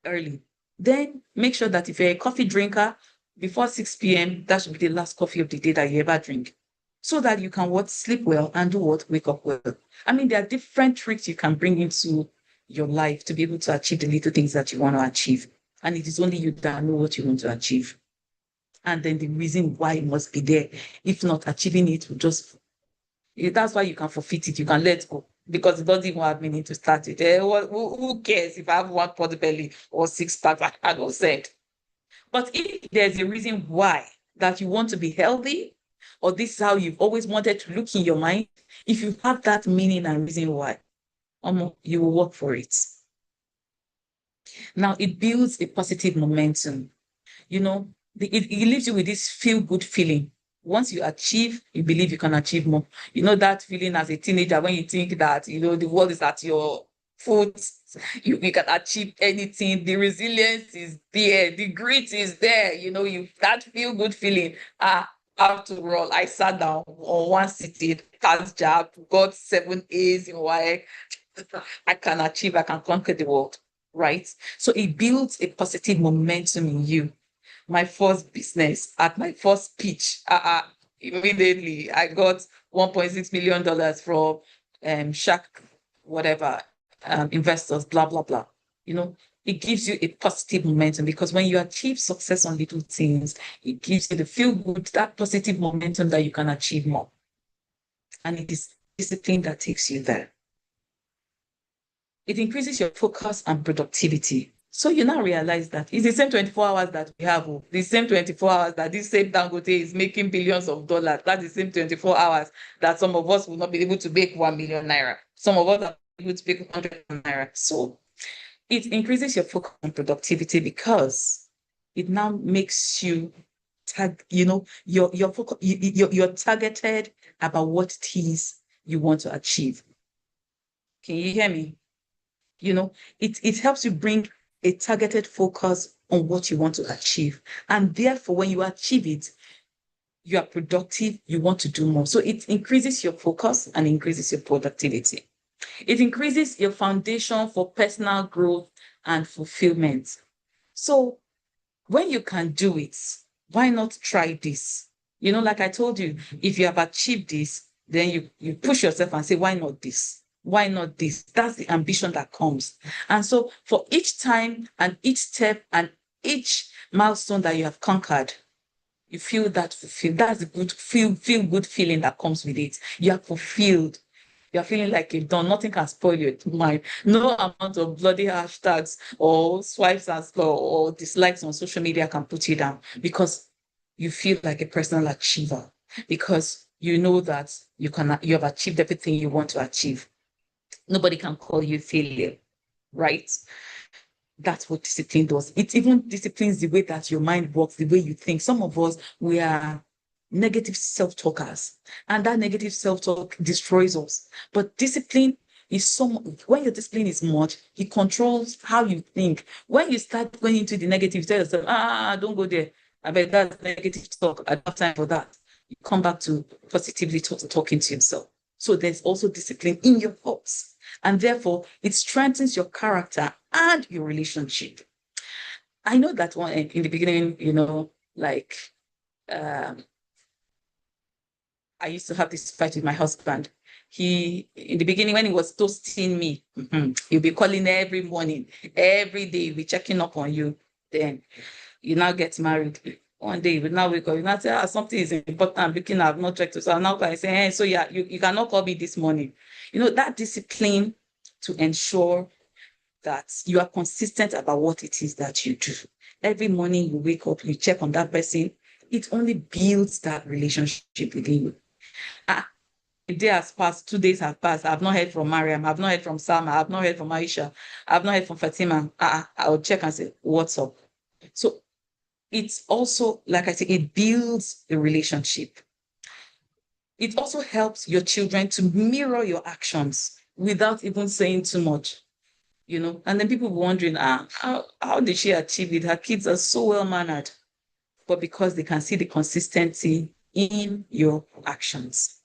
early, then make sure that if you're a coffee drinker, before 6 p.m., that should be the last coffee of the day that you ever drink. So that you can sleep well and wake up well. I mean, there are different tricks you can bring into your life to be able to achieve the little things that you want to achieve. And it is only you that know what you want to achieve. And then the reason why it must be there. If not, achieving it will that's why you can forfeit it. You can let go because it doesn't even have meaning to start it. Who cares if I have one pot belly or 6 packs? I don't say. But if there's a reason why that you want to be healthy, or this is how you've always wanted to look in your mind, if you have that meaning and reason why, you will work for it. Now, it builds a positive momentum. It leaves you with this feel-good feeling. Once you achieve, you believe you can achieve more. That feeling as a teenager when you think that, the world is at your foot, you can achieve anything. The resilience is there. The grit is there. That feel-good feeling. After all, I sat down on one sitting, passed job, got 7 A's in WAEC. I can achieve, I can conquer the world, right? So it builds a positive momentum in you. My first business, at my first pitch, immediately I got $1.6 million from Shark, whatever, investors, blah, blah, blah. It gives you a positive momentum because when you achieve success on little things, it gives you the feel good, that positive momentum that you can achieve more. And it is discipline that takes you there. It increases your focus and productivity. So you now realize that it's the same 24 hours that we have, the same 24 hours that this same Dangote is making billions of dollars. That's the same 24 hours that some of us will not be able to make 1 million naira. Some of us are able to make 100 naira. So it increases your focus on productivity because it now makes you you're targeted about what it is you want to achieve. Can you hear me? It helps you bring a targeted focus on what you want to achieve. And therefore, when you achieve it, you are productive, you want to do more. So it increases your focus and increases your productivity. It increases your foundation for personal growth and fulfillment. So when you can do it, why not try this? Like I told you, if you have achieved this, then you push yourself and say, why not this? Why not this? That's the ambition that comes. And so for each time and each step and each milestone that you have conquered, you feel that fulfilled. That's the good feel good feeling that comes with it. You are fulfilled. You're feeling like you've done nothing can spoil your mind. No amount of bloody hashtags or swipes or dislikes on social media can put you down because you feel like a personal achiever, because you know that you have achieved everything you want to achieve. Nobody can call you failure, right? That's what discipline does. It even disciplines the way that your mind works, the way you think. Some of us, we are negative self-talkers, and that negative self-talk destroys us. But discipline is when your discipline is much, it controls how you think. When you start going into the negative, tell yourself, don't go there. I bet that's negative talk. I don't have time for that. You come back to positively talking to yourself. So there's also discipline in your thoughts. And therefore, it strengthens your character and your relationship. I know that one in the beginning, like I used to have this fight with my husband. In the beginning, when he was toasting me, he'll be calling every morning, every day, he'll be checking up on you. Then you now get married. One day, you now wake up, you now say, something is important, I'm looking, I've not checked. So I'm now going to say, hey, so yeah, you cannot call me this morning. That discipline to ensure that you are consistent about what it is that you do. Every morning you wake up, you check on that person. It only builds that relationship within you. A day has passed, 2 days have passed. I've not heard from Mariam. I've not heard from Salma. I've not heard from Aisha. I've not heard from Fatima. I'll check and say, what's up? So it's also, like I said, it builds the relationship. It also helps your children to mirror your actions without even saying too much. And then people wondering, how did she achieve it? Her kids are so well-mannered. But because they can see the consistency in your actions.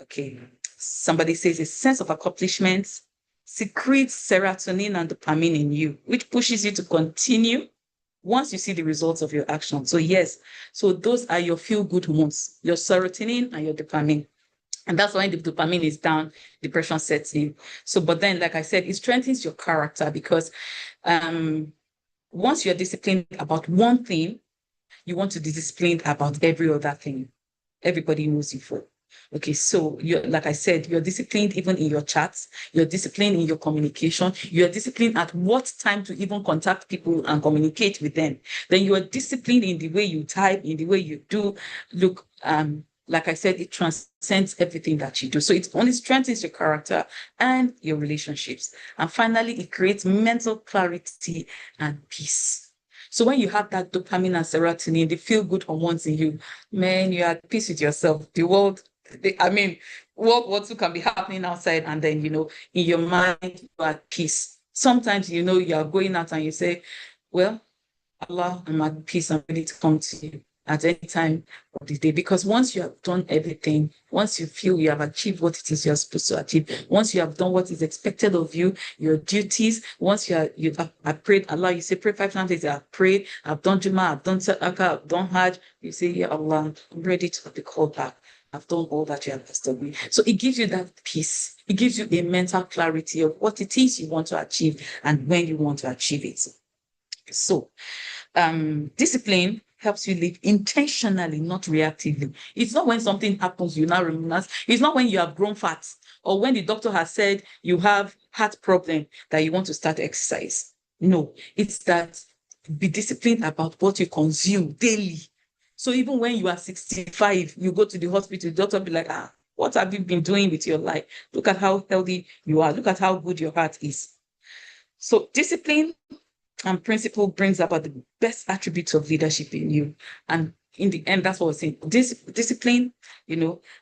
Okay. Somebody says a sense of accomplishment secretes serotonin and dopamine in you, which pushes you to continue once you see the results of your action. So yes, those are your feel-good hormones, your serotonin and your dopamine. And that's why the dopamine is down, depression sets in. But then, like I said, it strengthens your character because once you're disciplined about one thing, you want to be disciplined about every other thing. Everybody knows you for. Okay, so like I said, you're disciplined even in your chats, you're disciplined in your communication, you're disciplined at what time to even contact people and communicate with them. Then you are disciplined in the way you type, in the way you do. Look, like I said, it transcends everything that you do. So it only strengthens your character and your relationships. And finally, it creates mental clarity and peace. So when you have that dopamine and serotonin, the feel-good hormones in you, man, you're at peace with yourself. The world, World War II can be happening outside, and then, in your mind, you're at peace. Sometimes, you are going out and you say, well, Allah, I'm at peace. I'm ready to come to you at any time of the day. Because once you have done everything, once you feel you have achieved what it is you're supposed to achieve, once you have done what is expected of you, your duties, once I've prayed, Allah, you say, pray 5 times a day. I've prayed, I've done Jummah, I've done Sadaqah, I've done Hajj. You say, yeah, Allah, I'm ready to be called back. I've done all that you have asked of me. So it gives you that peace. It gives you a mental clarity of what it is you want to achieve and when you want to achieve it. So, discipline helps you live intentionally, not reactively. It's not when something happens, you now remember. It's not when you have grown fat or when the doctor has said you have heart problem that you want to start exercise. No, it's that be disciplined about what you consume daily. So even when you are 65, you go to the hospital, the doctor will be like, what have you been doing with your life? Look at how healthy you are. Look at how good your heart is. So discipline and principle brings about the best attributes of leadership in you. And in the end, that's what we're saying. Discipline,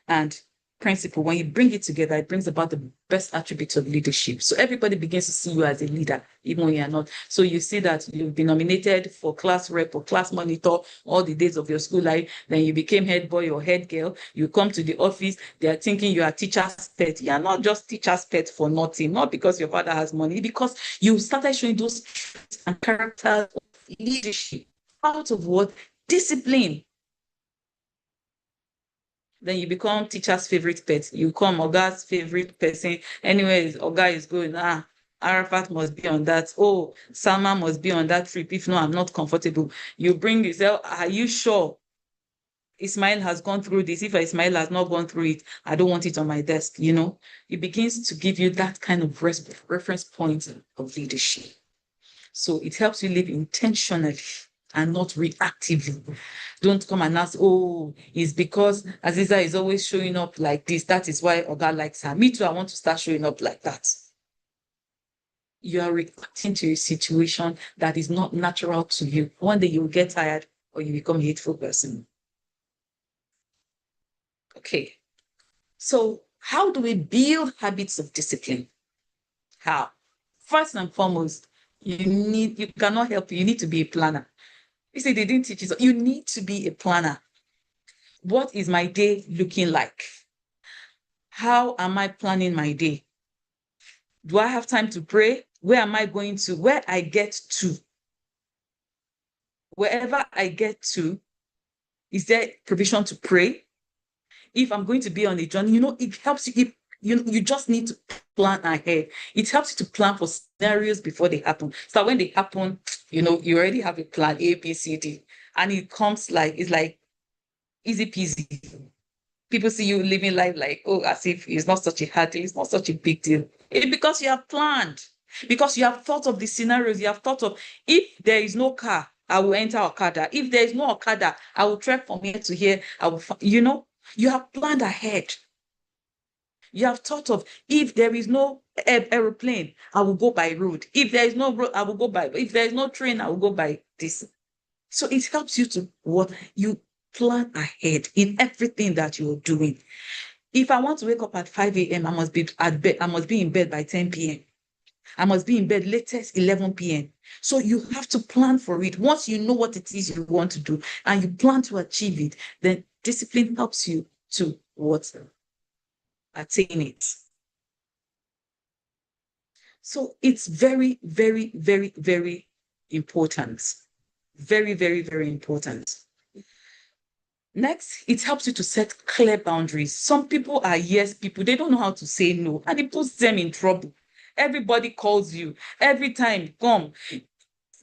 and principle, when you bring it together, it brings about the best attributes of leadership. So everybody begins to see you as a leader, even when you're not. So you see that you've been nominated for class rep or class monitor all the days of your school life. Then you became head boy or head girl. You come to the office, they are thinking you are teacher's pet. You are not just teacher's pet for nothing, not because your father has money, because you started showing those traits and characters of leadership out of what? Discipline. Then you become teacher's favorite pet. You become Oga's favorite person. Anyways, Oga is going, Arafat must be on that. Oh, Salma must be on that trip. If no, I'm not comfortable. You bring yourself, are you sure Ismail has gone through this? If Ismail has not gone through it, I don't want it on my desk, It begins to give you that kind of reference point of leadership. So it helps you live intentionally and not reactively. Don't come and ask, it's because Aziza is always showing up like this. That is why Oga likes her. Me too, I want to start showing up like that. You are reacting to a situation that is not natural to you. One day you'll get tired. or you become a hateful person. Okay. So how do we build habits of discipline? How? First and foremost, you cannot help, you need to be a planner. You see, they didn't teach you, so you need to be a planner. What is my day looking like? How am I planning my day? Do I have time to pray? Where am I going to? Where I get to? Wherever I get to, is there provision to pray? If I'm going to be on a journey, it helps you. If you just need to plan ahead. It helps you to plan for scenarios before they happen. So when they happen, you already have a plan A, B, C, D, and it's like easy peasy. People see you living life like, oh, as if it's not such a hard deal, it's not such a big deal. It's because you have planned, because you have thought of the scenarios, you have thought of, if there is no car, I will enter Okada. If there is no Okada, I will trek from here to here. You have planned ahead. You have thought of, if there is no aeroplane, I will go by road. If there is no road, I will go by, if there is no train, I will go by this. So it helps you to you plan ahead in everything that you're doing. If I want to wake up at 5 a.m., I must be at bed. I must be in bed by 10 p.m. I must be in bed latest 11 p.m. So you have to plan for it. Once you know what it is you want to do and you plan to achieve it, then discipline helps you to attain it. So it's very, very, very, very important. Very, very, very important. Next, it helps you to set clear boundaries. Some people are yes people, they don't know how to say no, and it puts them in trouble. Everybody calls you every time, come.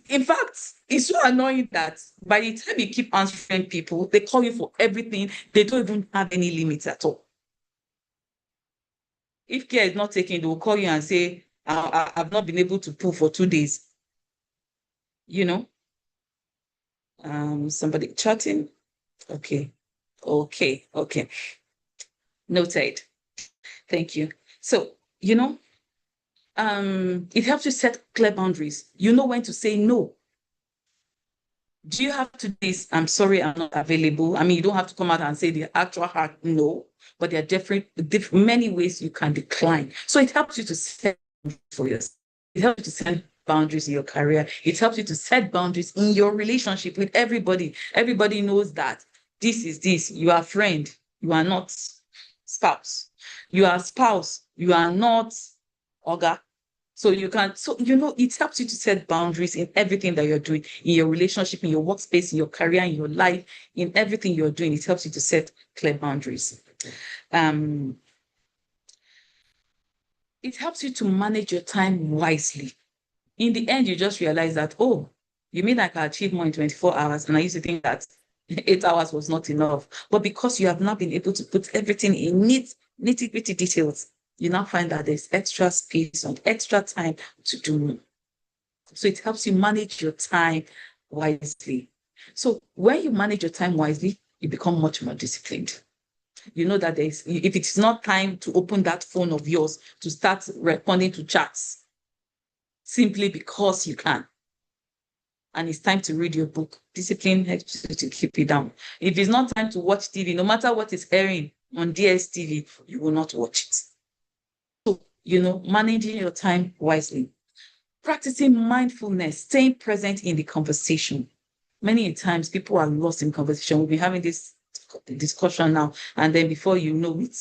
In fact, it's so annoying that by the time you keep answering people, they call you for everything. They don't even have any limits at all. If care is not taken, they will call you and say, I've not been able to pull for 2 days. You know, somebody chatting. Okay. Okay. Noted. Thank you. So, it helps you set clear boundaries. You know when to say no. Do you have to this? I'm sorry, I'm not available. I mean, you don't have to come out and say the actual hard no, but there are different many ways you can decline. So it helps you to set for yourself. It helps you to set boundaries in your career. It helps you to set boundaries in your relationship with everybody. Everybody knows that this is this. You are friend. You are not spouse. You are spouse. You are not Oga. So it helps you to set boundaries in everything that you're doing, in your relationship, in your workspace, in your career, in your life, in everything you're doing. It helps you to set clear boundaries. It helps you to manage your time wisely. In the end, you just realize that, oh, you mean I can achieve more in 24 hours? And I used to think that 8 hours was not enough. But because you have not been able to put everything in nitty-gritty details, you now find that there's extra space and extra time to do. So it helps you manage your time wisely. So when you manage your time wisely, you become much more disciplined. You know that if it's not time to open that phone of yours to start responding to chats, simply because you can, and it's time to read your book, discipline helps you to keep it down. If it's not time to watch TV, no matter what is airing on DSTV, you will not watch it. So, managing your time wisely. Practicing mindfulness, staying present in the conversation. Many times people are lost in conversation. We've been having this discussion now, and then before you know it,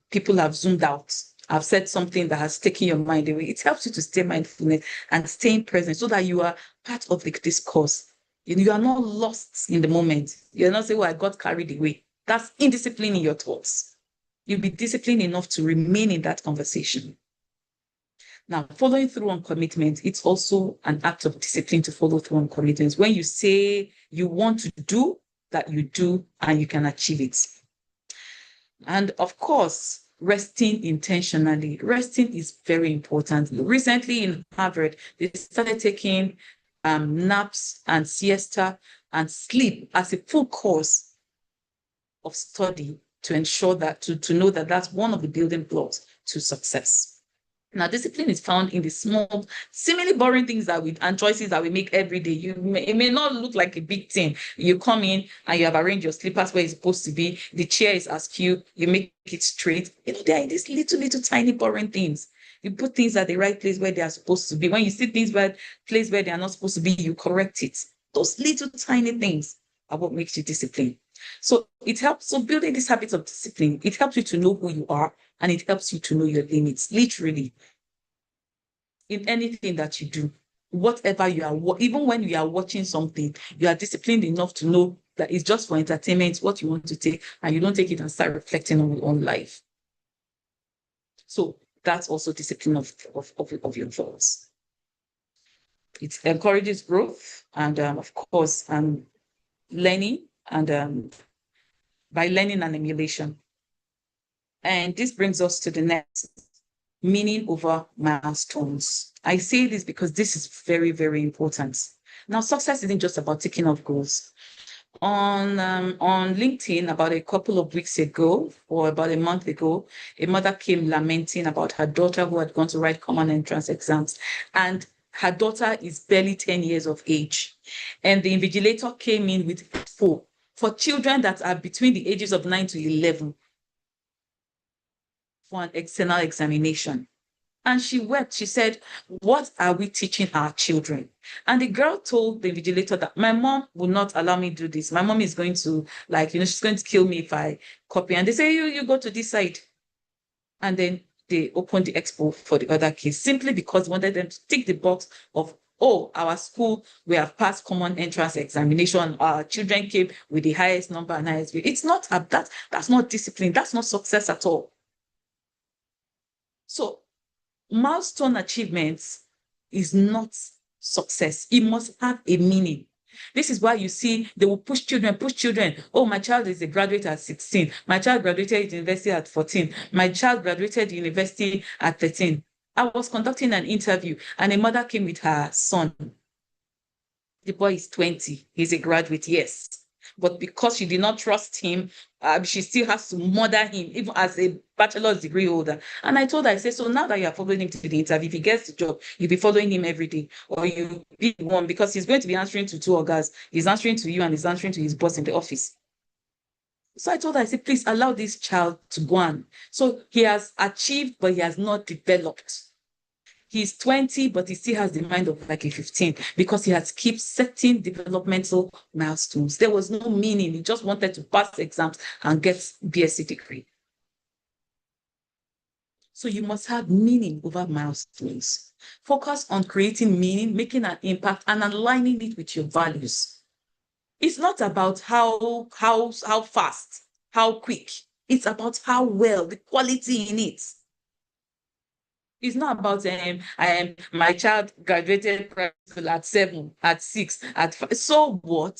people have zoomed out. I've said something that has taken your mind away. It helps you to stay mindfulness and staying present so that you are part of the discourse. You are not lost in the moment. You're not saying, well, I got carried away. That's indiscipline in your thoughts. You'll be disciplined enough to remain in that conversation. Now, following through on commitment, it's also an act of discipline to follow through on commitments. When you say you want to do, that you do, and you can achieve it. And of course, resting intentionally. Resting is very important. Recently in Harvard, they started taking naps and siesta and sleep as a full course of study to ensure that, to know that that's one of the building blocks to success. Now, discipline is found in the small, seemingly boring things and choices that we make every day. It may not look like a big thing. You come in and you have arranged your slippers where it's supposed to be. The chair is askew. You make it straight. There are these little, tiny, boring things. You put things at the right place where they are supposed to be. When you see things place where they are not supposed to be, you correct it. Those little, tiny things are what makes you disciplined. So it helps. So building this habit of discipline, it helps you to know who you are and it helps you to know your limits. Literally, in anything that you do, whatever you are, even when you are watching something, you are disciplined enough to know that it's just for entertainment, what you want to take, and you don't take it and start reflecting on your own life. So that's also discipline of your thoughts. It encourages growth and, of course, learning and by learning and emulation. And this brings us to the next, meaning over milestones. I say this because this is very, very important. Now, success isn't just about ticking off goals. On LinkedIn, about a couple of weeks ago, or about a month ago, a mother came lamenting about her daughter who had gone to write common entrance exams. And her daughter is barely 10 years of age. And the invigilator came in with four for children that are between the ages of 9 to 11 for an external examination. And she wept. She said, what are we teaching our children? And the girl told the invigilator that my mom will not allow me to do this. My mom is going to, she's going to kill me if I copy. And they say, you go to this side. And then they opened the expo for the other kids simply because they wanted them to tick the box of, oh, our school, we have passed common entrance examination. Our children came with the highest number and highest grade. It's not that's not discipline. That's not success at all. So milestone achievements is not success. It must have a meaning. This is why you see they will push children. Oh, my child is a graduate at 16. My child graduated university at 14. My child graduated university at 13. I was conducting an interview and a mother came with her son. The boy is 20. He's a graduate, yes. But because she did not trust him, she still has to mother him, even as a bachelor's degree holder. And I told her, I said, so now that you are following him to the interview, if he gets the job, you'll be following him every day, or you be one, because he's going to be answering to two organs. He's answering to you and he's answering to his boss in the office. So I told her, I said, please allow this child to go on. So he has achieved, but he has not developed. He's 20, but he still has the mind of like a 15 because he has kept setting developmental milestones. There was no meaning. He just wanted to pass exams and get BSc degree. So you must have meaning over milestones. Focus on creating meaning, making an impact, and aligning it with your values. It's not about how fast, how quick. It's about how well, the quality in it. It's not about my child graduated primary school at 7, at 6, at 5. So what?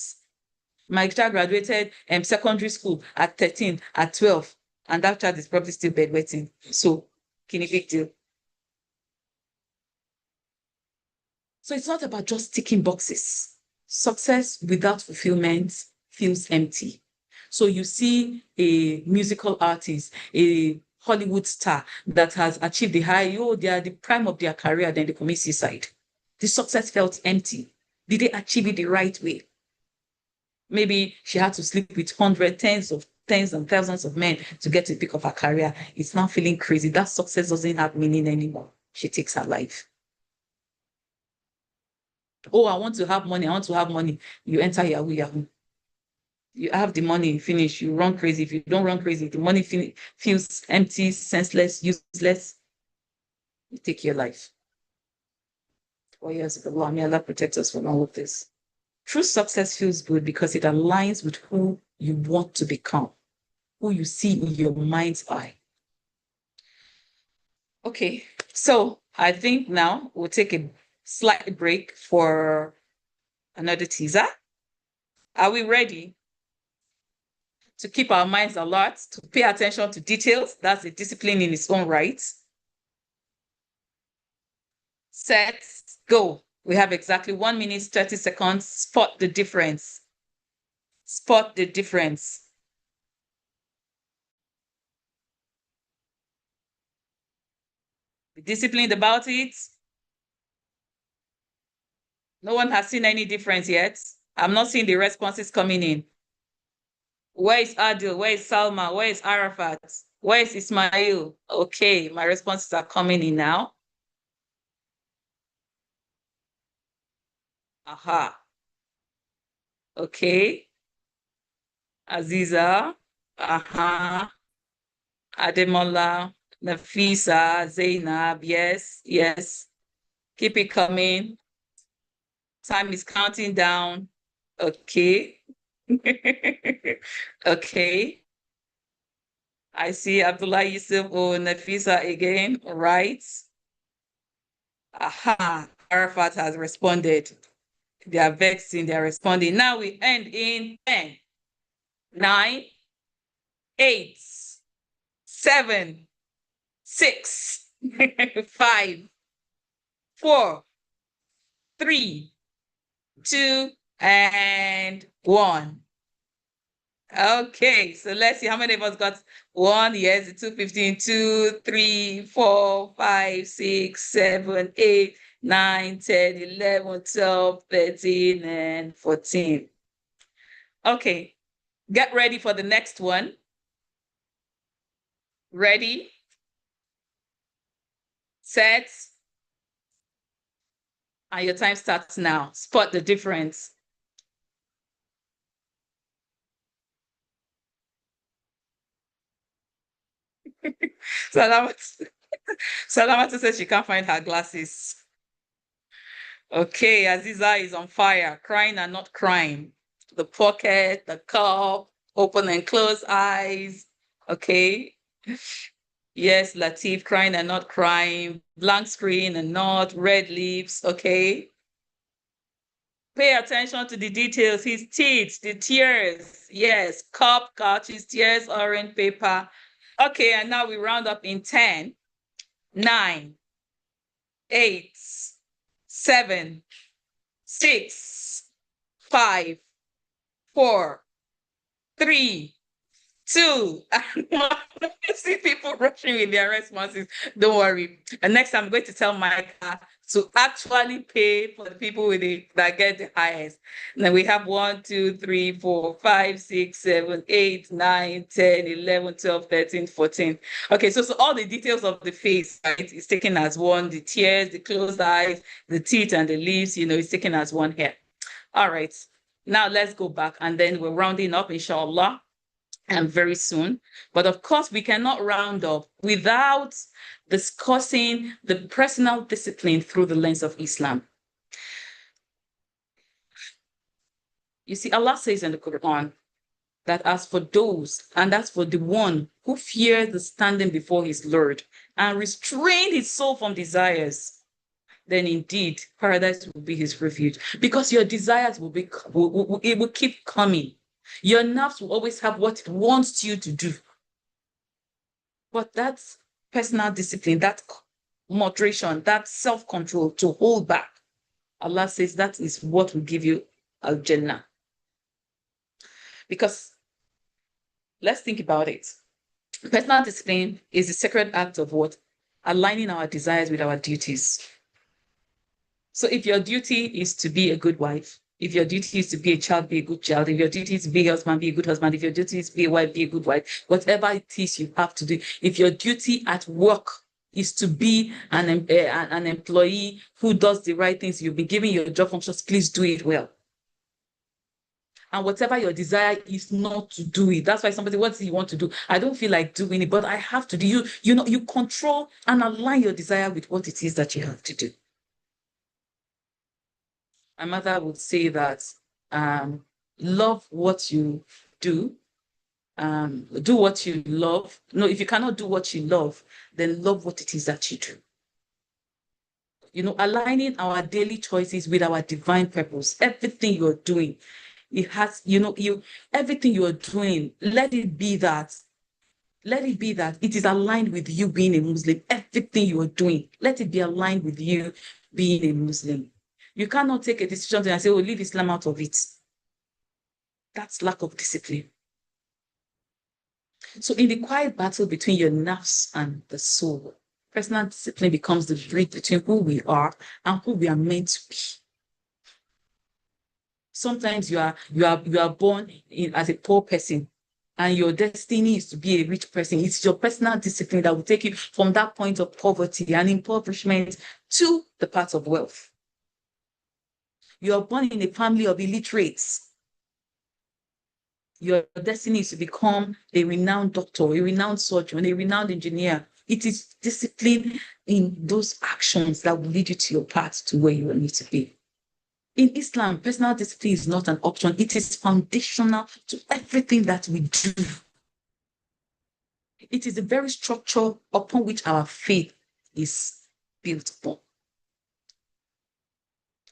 My child graduated secondary school at 13, at 12, and that child is probably still bedwetting. So, can a big deal. So it's not about just ticking boxes. Success without fulfillment feels empty. So you see a musical artist, a Hollywood star that has achieved the high, they are the prime of their career, then they commit suicide. The success felt empty. Did they achieve it the right way? Maybe she had to sleep with tens and thousands of men to get to the peak of her career. It's now feeling crazy. That success doesn't have meaning anymore. She takes her life. Oh, I want to have money. I want to have money. You enter Yahoo Yahoo. You have the money, finish, you run crazy. If you don't run crazy, the money feels empty, senseless, useless. You take your life. 4 years ago, may Allah protect us from all of this. True success feels good because it aligns with who you want to become, who you see in your mind's eye. Okay, so I think now we'll take a slight break for another teaser. Are we ready? To keep our minds alert, to pay attention to details. That's a discipline in its own right. Set, go. We have exactly 1 minute, 30 seconds. Spot the difference. Spot the difference. Be disciplined about it. No one has seen any difference yet. I'm not seeing the responses coming in. Where is Adil? Where is Salma? Where is Arafat? Where is Ismail? Okay, my responses are coming in now. Aha. Okay. Aziza. Aha. Ademola. Nafisa. Zainab. Yes. Yes. Keep it coming. Time is counting down. Okay. Okay. I see Abdullah Yusuf or Nafisa again. Right. Aha. Arafat has responded. They are vexing, they are responding. Now we end in 10, 9, 8, 7, 6, 5, 4, 3, 2, and 1. Okay, so let's see how many of us got 1. Yes, 215, 2, 3, 4, 5, 6, 7, 8, 9, 10, 11, 12, 13, and 14. Okay, get ready for the next one. Ready, set, and your time starts now. Spot the difference. Salamata says she can't find her glasses. Okay, Aziza is on fire, crying and not crying. The pocket, the cup, open and close eyes. Okay. Yes, Latif, crying and not crying. Blank screen and not, red lips. Okay. Pay attention to the details. His teeth, the tears. Yes, cup, couches, tears, orange paper. Okay, and now we round up in 10, 9, 8, 7, 6, 5, 4, 3, 2. I see people rushing with their responses. Don't worry. And next, I'm going to tell Micah to actually pay for the people with that get the highest. Now we have 1, 2, 3, 4, 5, 6, 7, 8, 9, 10, 11, 12, 13, 14. Okay, so all the details of the face, right, is taken as one. The tears, the closed eyes, the teeth, and the lips, it's taken as one here. All right. Now let's go back, and then we're rounding up, inshallah, and very soon. But of course, we cannot round up without discussing the personal discipline through the lens of Islam. You see, Allah says in the Quran that as for those, and that's for the one who fears the standing before his Lord and restrain his soul from desires, then indeed paradise will be his refuge, because your desires it will keep coming. Your nerves will always have what it wants you to do. But that's personal discipline, that moderation, that self-control to hold back. Allah says that is what will give you Al-Jannah. Because let's think about it. Personal discipline is the sacred act of what? Aligning our desires with our duties. So if your duty is to be a good wife, if your duty is to be a child, be a good child. If your duty is to be a husband, be a good husband. If your duty is to be a wife, be a good wife. Whatever it is you have to do. If your duty at work is to be an employee who does the right things, you've been given your job functions, please do it well. And whatever your desire is not to do it. That's why somebody, what do you want to do? I don't feel like doing it, but I have to do. You control and align your desire with what it is that you have to do. My mother would say that love what you do, do what you love. No, if you cannot do what you love, then love what it is that you do. Aligning our daily choices with our divine purpose. Everything you're doing, it has, everything you're doing, let it be that it is aligned with you being a Muslim. Everything you are doing, let it be aligned with you being a Muslim. You cannot take a decision and say, oh, leave Islam out of it. That's lack of discipline. So in the quiet battle between your nafs and the soul, Personal discipline becomes the bridge between who we are and who we are meant to be. Sometimes you are born as a poor person, and your destiny is to be a rich person. It's your personal discipline that will take you from that point of poverty and impoverishment to the path of wealth. You are born in a family of illiterates. Your destiny is to become a renowned doctor, a renowned surgeon, a renowned engineer. It is discipline in those actions that will lead you to your path to where you need to be. In Islam, personal discipline is not an option. It is foundational to everything that we do. It is the very structure upon which our faith is built upon.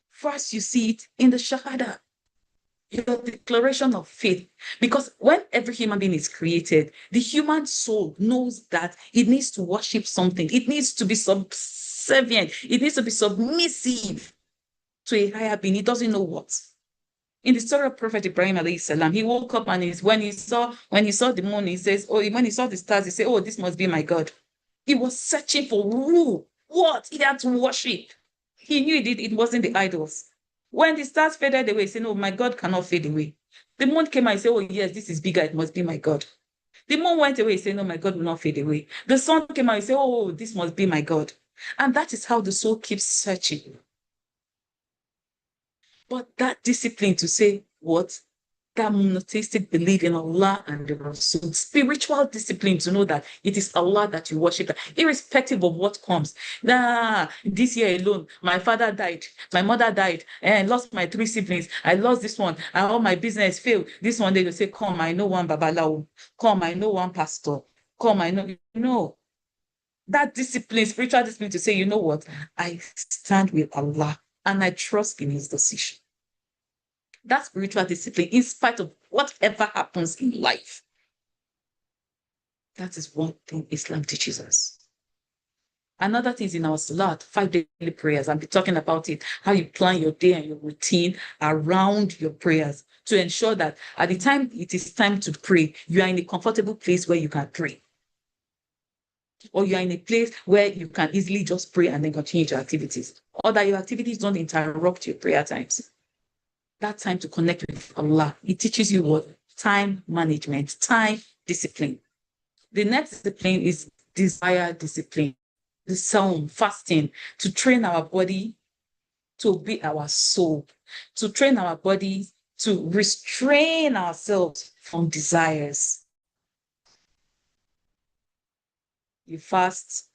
First, you see it in the Shahada, your declaration of faith. Because when every human being is created, the human soul knows that it needs to worship something. It needs to be subservient. It needs to be submissive to a higher being. He doesn't know what. In the story of Prophet Ibrahim alayhi salam, he woke up and when he saw the moon, he says, oh, when he saw the stars, he said, oh, this must be my God. He was searching for who, what he had to worship. He knew it wasn't the idols. When the stars faded away, he said, no, my God cannot fade away. The moon came and said, oh, yes, this is bigger, it must be my God. The moon went away, he said, no, my God will not fade away. The sun came and said, oh, this must be my God. And that is how the soul keeps searching. But that discipline to say what? That monotheistic belief in Allah and the Rasul, spiritual discipline to know that it is Allah that you worship, irrespective of what comes. This year alone, my father died, my mother died, and I lost my 3 siblings. I lost this one, and all my business failed. This one, they will say, come, I know one Babalawo. Come, I know one pastor. Come, I know. No. That discipline, spiritual discipline to say, you know what? I stand with Allah and I trust in his decision. That spiritual discipline, in spite of whatever happens in life. That is one thing Islam teaches us. Another thing is in our Salat, 5 daily prayers. I'll be talking about it, how you plan your day and your routine around your prayers to ensure that at the time it is time to pray, you are in a comfortable place where you can pray. Or you are in a place where you can easily just pray and then continue your activities. Or that your activities don't interrupt your prayer times. That time to connect with Allah. It teaches you what? Time management, time discipline. The next discipline is desire discipline. The psalm, fasting, to train our body to obey our soul, to train our body to restrain ourselves from desires. You fast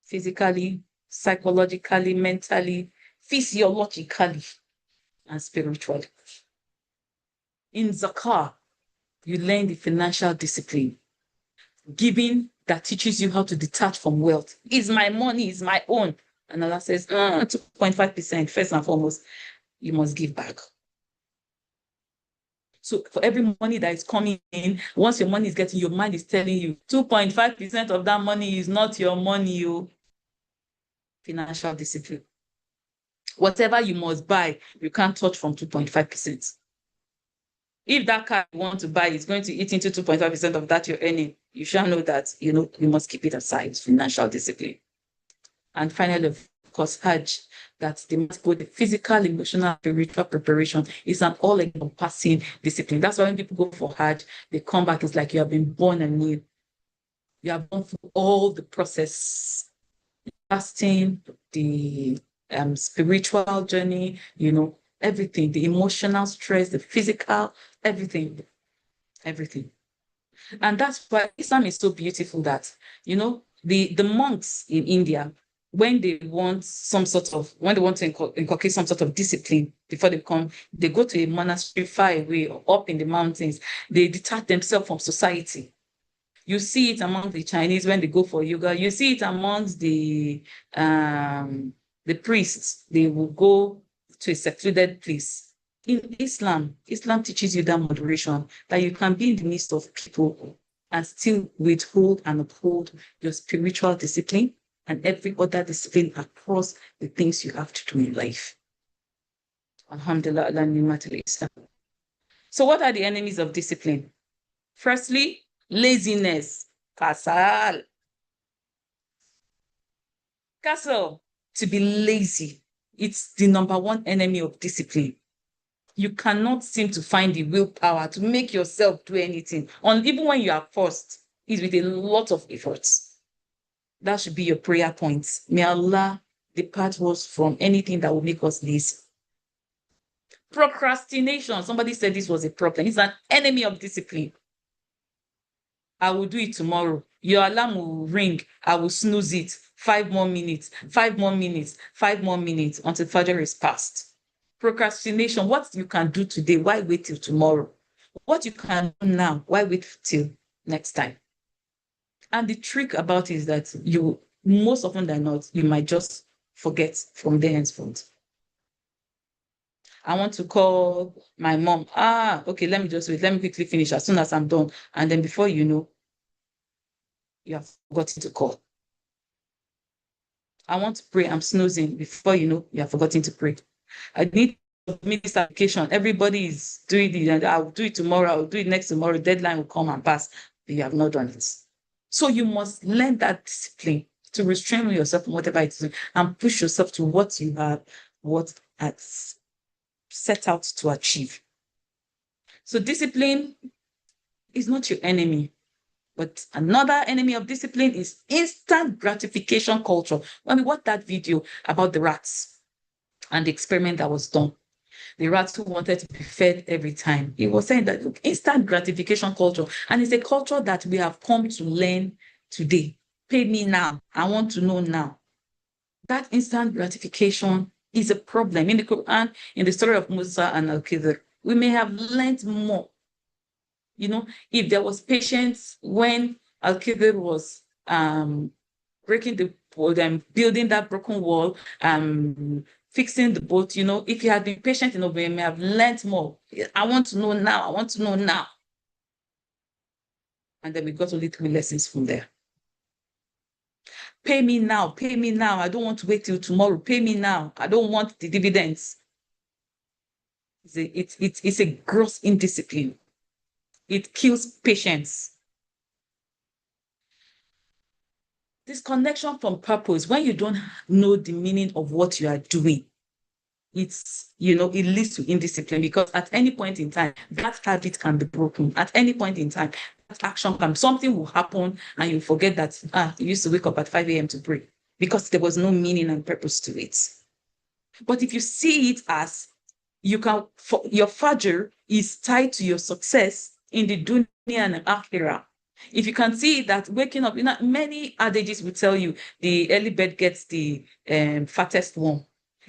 physically, psychologically, mentally, physiologically, and spiritually. In zakah, you learn the financial discipline. Giving that teaches you how to detach from wealth. Is my money, is my own. And Allah says, 2.5%, first and foremost, you must give back. So for every money that is coming in, once your money is getting, your mind is telling you 2.5% of that money is not your money. You financial discipline. Whatever you must buy, you can't touch from 2.5%. If that car you want to buy is going to eat into 2.5% of that you're earning, you shall know that, you must keep it aside, financial discipline. And finally, of course, Hajj, that they must go the physical, emotional, spiritual preparation is an all-encompassing discipline. That's why when people go for Hajj, they come back, it's like you have been born anew. You have gone through all the process, fasting, the spiritual journey, everything, the emotional stress, the physical, everything. And that's why Islam is so beautiful that, the monks in India, when they want to inculcate some sort of discipline before they go to a monastery far away or up in the mountains, they detach themselves from society. You see it among the Chinese when they go for yoga. You see it amongst the priests. They will go to a secluded place. In Islam teaches you that moderation, that you can be in the midst of people and still withhold and uphold your spiritual discipline and every other discipline across the things you have to do in life. Alhamdulillah, ala ni'matil Islam. So what are the enemies of discipline? Firstly, laziness, kasal. Castle, to be lazy. It's the number one enemy of discipline. You cannot seem to find the willpower to make yourself do anything. Even when you are forced, it's with a lot of efforts. That should be your prayer point. May Allah depart us from anything that will make us lazy. Procrastination. Somebody said this was a problem. It's an enemy of discipline. I will do it tomorrow. Your alarm will ring. I will snooze it. 5 more minutes, 5 more minutes, 5 more minutes until Fajr is past. Procrastination. What you can do today, why wait till tomorrow? What you can do now, why wait till next time? And the trick about it is that you, most often than not, you might just forget from there henceforth. I want to call my mom. Okay, let me just wait. Let me quickly finish as soon as I'm done. And then before you know, you have forgotten to call. I want to pray. I'm snoozing. Before you know, you have forgotten to pray. I need to submit this application. Everybody is doing it, and I'll do it tomorrow. I'll do it next tomorrow. Deadline will come and pass. But you have not done it. So you must learn that discipline to restrain yourself from whatever it is and push yourself to what you have, what has set out to achieve. So discipline is not your enemy. But another enemy of discipline is instant gratification culture. When we watched that video about the rats and the experiment that was done, the rats who wanted to be fed every time, he was saying that, look, instant gratification culture, and it's a culture that we have come to learn today. Pay me now. I want to know now. That instant gratification is a problem. In the Quran, in the story of Musa and Al-Khidr, we may have learned more. You know, if there was patience when Al-Khidr was breaking the boat, building that broken wall, fixing the boat, you know, if he had been patient enough, we may have learned more. I want to know now. I want to know now. And then we got only 3 lessons from there. Pay me now. Pay me now. I don't want to wait till tomorrow. Pay me now. I don't want the dividends. It's a gross indiscipline. It kills patience. Disconnection from purpose. When you don't know the meaning of what you are doing, it's, you know, it leads to indiscipline, because at any point in time, that habit can be broken. At any point in time, that action can, something will happen and you forget that, you used to wake up at 5 a.m. to pray, because there was no meaning and purpose to it. But if you see it as your Fajr is tied to your success in the dunya and akhirah. If you can see that waking up, you know, many adages will tell you the early bird gets the fattest worm.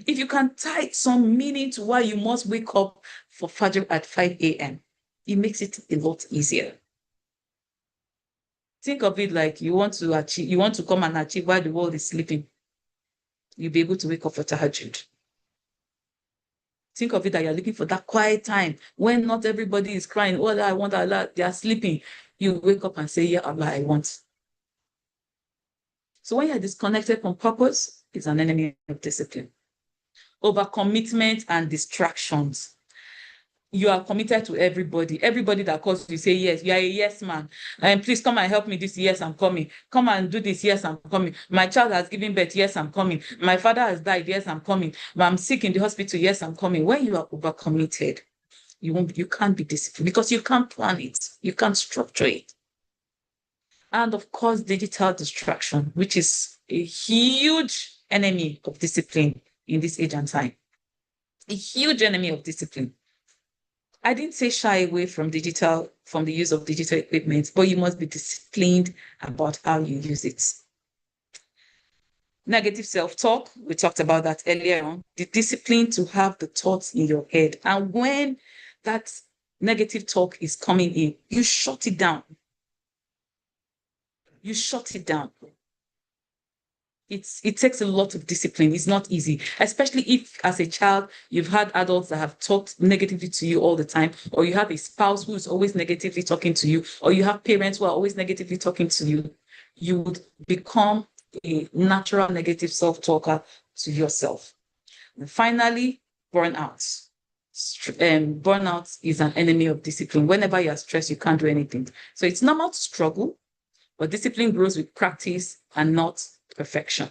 If you can tie some meaning to why you must wake up for Fajr at 5 a.m., it makes it a lot easier. Think of it like you want to come and achieve while the world is sleeping. You'll be able to wake up for Tahajjud. Think of it that you're looking for that quiet time when not everybody is crying. Oh, I want Allah. They are sleeping. You wake up and say, yeah, Allah, I want. So when you're disconnected from purpose, it's an enemy of discipline. Overcommitment and distractions. You are committed to everybody. Everybody that calls you say yes. You are a yes man. And please come and help me this. Yes, I'm coming. Come and do this. Yes, I'm coming. My child has given birth. Yes, I'm coming. My father has died. Yes, I'm coming. I'm sick in the hospital. Yes, I'm coming. When you are overcommitted, you can't be disciplined, because you can't plan it. You can't structure it. And of course, digital distraction, which is a huge enemy of discipline in this age and time. A huge enemy of discipline. I didn't say shy away from the use of digital equipment, but you must be disciplined about how you use it. Negative self-talk, we talked about that earlier on. The discipline to have the thoughts in your head. And when that negative talk is coming in, you shut it down. You shut it down. It takes a lot of discipline. It's not easy, especially if as a child, you've had adults that have talked negatively to you all the time, or you have a spouse who's always negatively talking to you, or you have parents who are always negatively talking to you. You would become a natural negative self-talker to yourself. And finally, burnout. Burnout is an enemy of discipline. Whenever you're stressed, you can't do anything. So it's normal to struggle, but discipline grows with practice and not perfection.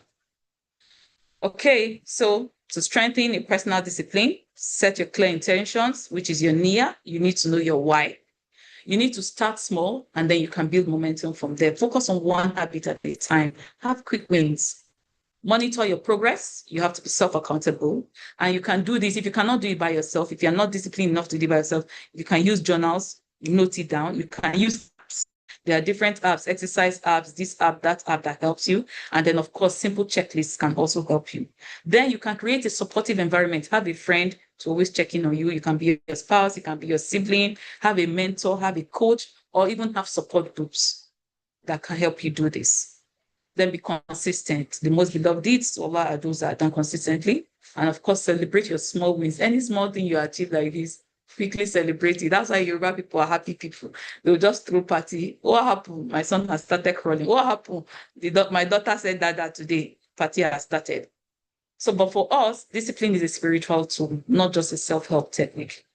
Okay, so to strengthen your personal discipline, set your clear intentions, which is your NIA. You need to know your why. You need to start small and then you can build momentum from there. Focus on one habit at a time. Have quick wins. Monitor your progress. You have to be self-accountable. And you can do this if you cannot do it by yourself. If you're not disciplined enough to do it by yourself, you can use journals, note it down. You can use apps. There are different apps, exercise apps, this app, that app that helps you. And then, of course, simple checklists can also help you. Then you can create a supportive environment. Have a friend to always check in on you. You can be your spouse, you can be your sibling, have a mentor, have a coach, or even have support groups that can help you do this. Then be consistent. The most beloved deeds to Allah are those that are done consistently. And of course, celebrate your small wins. Any small thing you achieve like this, quickly celebrate it. That's why Yoruba people are happy people. They'll just throw party. What happened? My son has started crawling. What happened? My daughter said that today. Party has started. So, but for us, discipline is a spiritual tool, not just a self-help technique.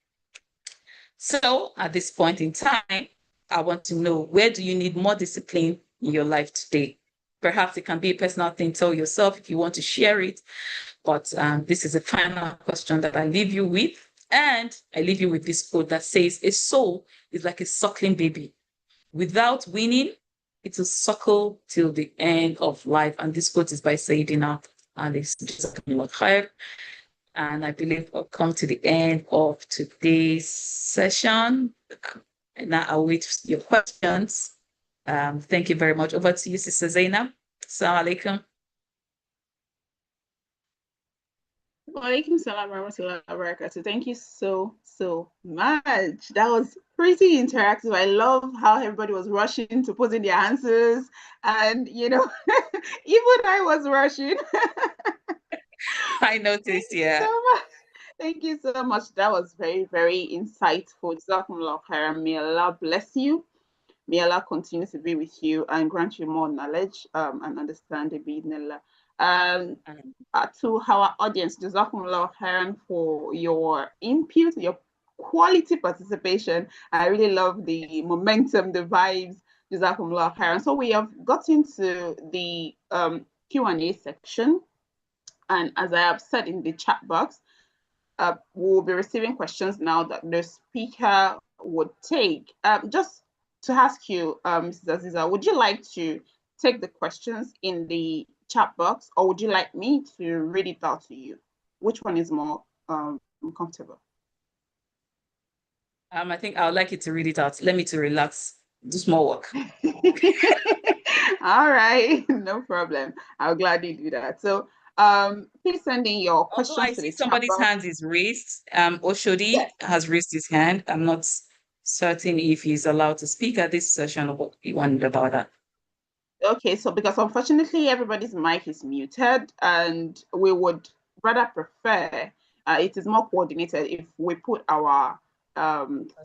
So at this point in time, I want to know, where do you need more discipline in your life today? Perhaps it can be a personal thing, tell yourself if you want to share it. But this is a final question that I leave you with. And I leave you with this quote that says, a soul is like a suckling baby. Without weaning, it will suckle till the end of life. And this quote is by Sayyidina Ali. And I believe we'll come to the end of today's session. And now I'll wait for your questions. Thank you very much. Over to you, Sister Zainab. Assalamu alaikum. Walaikum salam warahmatullahi wabarakatuh. Thank you so much. That was pretty interactive. I love how everybody was rushing to put in their answers. And, even I was rushing. I noticed, yeah. Thank you so much. That was very, very insightful. Jazakumullah khairan. May Allah bless you. May Allah continue to be with you and grant you more knowledge and understanding. To our audience, Jazakumullah khairan for your input, your quality participation. I really love the momentum, the vibes. Jazakumullah khairan. So we have gotten to the Q&A section. And as I have said in the chat box, we'll be receiving questions now that the speaker would take. Just to ask you, Mrs. Aziza, would you like to take the questions in the chat box, or would you like me to read it out to you? Which one is more comfortable? I think I would like you to read it out. Let me to relax, do small work. All right, no problem. I'll gladly do that. So please send in your questions. I see somebody's hand is raised. Oshodi has raised his hand. I'm not certain if he's allowed to speak at this session or what he wondered about that. Okay, so because unfortunately everybody's mic is muted, and we would rather prefer it is more coordinated if we put our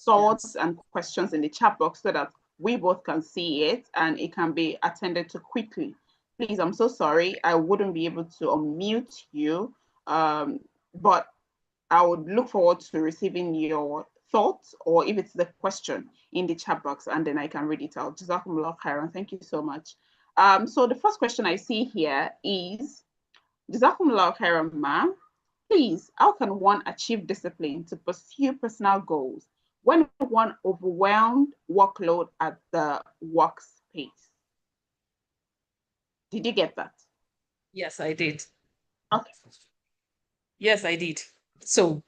thoughts and questions in the chat box so that we both can see it and it can be attended to quickly. Please, I'm so sorry, I wouldn't be able to unmute you, but I would look forward to receiving your thoughts, or if it's the question, in the chat box, and then I can read it out. Jazakumullah khairan. Thank you so much. So the first question I see here is, Jazakumullah khairan, ma. Please, how can one achieve discipline to pursue personal goals when one overwhelmed workload at the workspace? Did you get that? Yes, I did. Okay. Yes, I did. So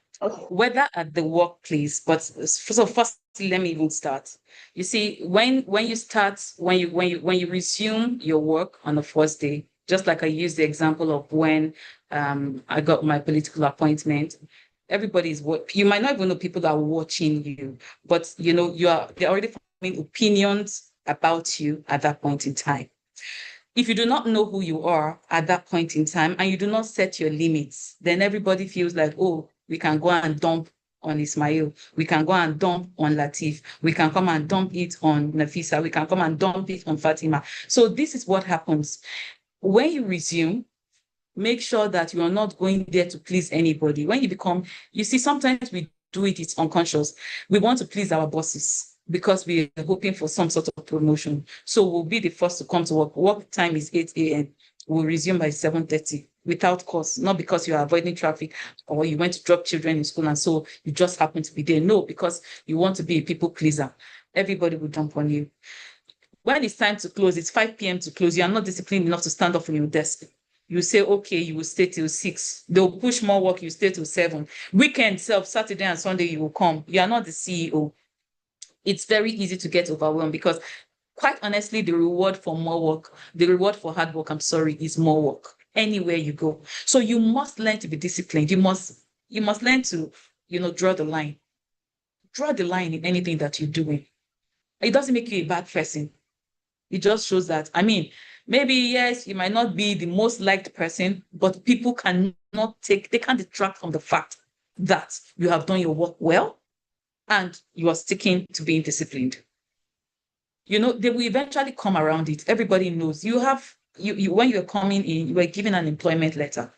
whether at the workplace, but so first, let me even start. You see, when you resume your work on the first day, just like I used the example of when I got my political appointment, everybody's you might not even know people that are watching you, but they're already forming opinions about you at that point in time. If you do not know who you are at that point in time and you do not set your limits, then everybody feels like, oh, we can go and dump on Ismail. We can go and dump on Latif. We can come and dump it on Nafisa. We can come and dump it on Fatima. So this is what happens. When you resume, make sure that you are not going there to please anybody. When you see, sometimes we do it, it's unconscious. We want to please our bosses because we are hoping for some sort of promotion. So we'll be the first to come to work. Work time is 8 a.m. will resume by 7:30 without cause, not because you are avoiding traffic or you went to drop children in school and so you just happen to be there. No, because you want to be a people pleaser. Everybody will jump on you. When it's time to close, it's 5 p.m. to close. You are not disciplined enough to stand up from your desk. You say, okay, you will stay till 6. They'll push more work, you stay till 7. Weekend, Saturday and Sunday, you will come. You are not the CEO. It's very easy to get overwhelmed because, quite honestly, the reward for more work, the reward for hard work, is more work anywhere you go. So you must learn to be disciplined. You must learn to, draw the line. Draw the line in anything that you're doing. It doesn't make you a bad person. It just shows that, maybe, yes, you might not be the most liked person, but people can't detract from the fact that you have done your work well and you are sticking to being disciplined. They will eventually come around it. Everybody knows you when you're coming in, you were given an employment letter.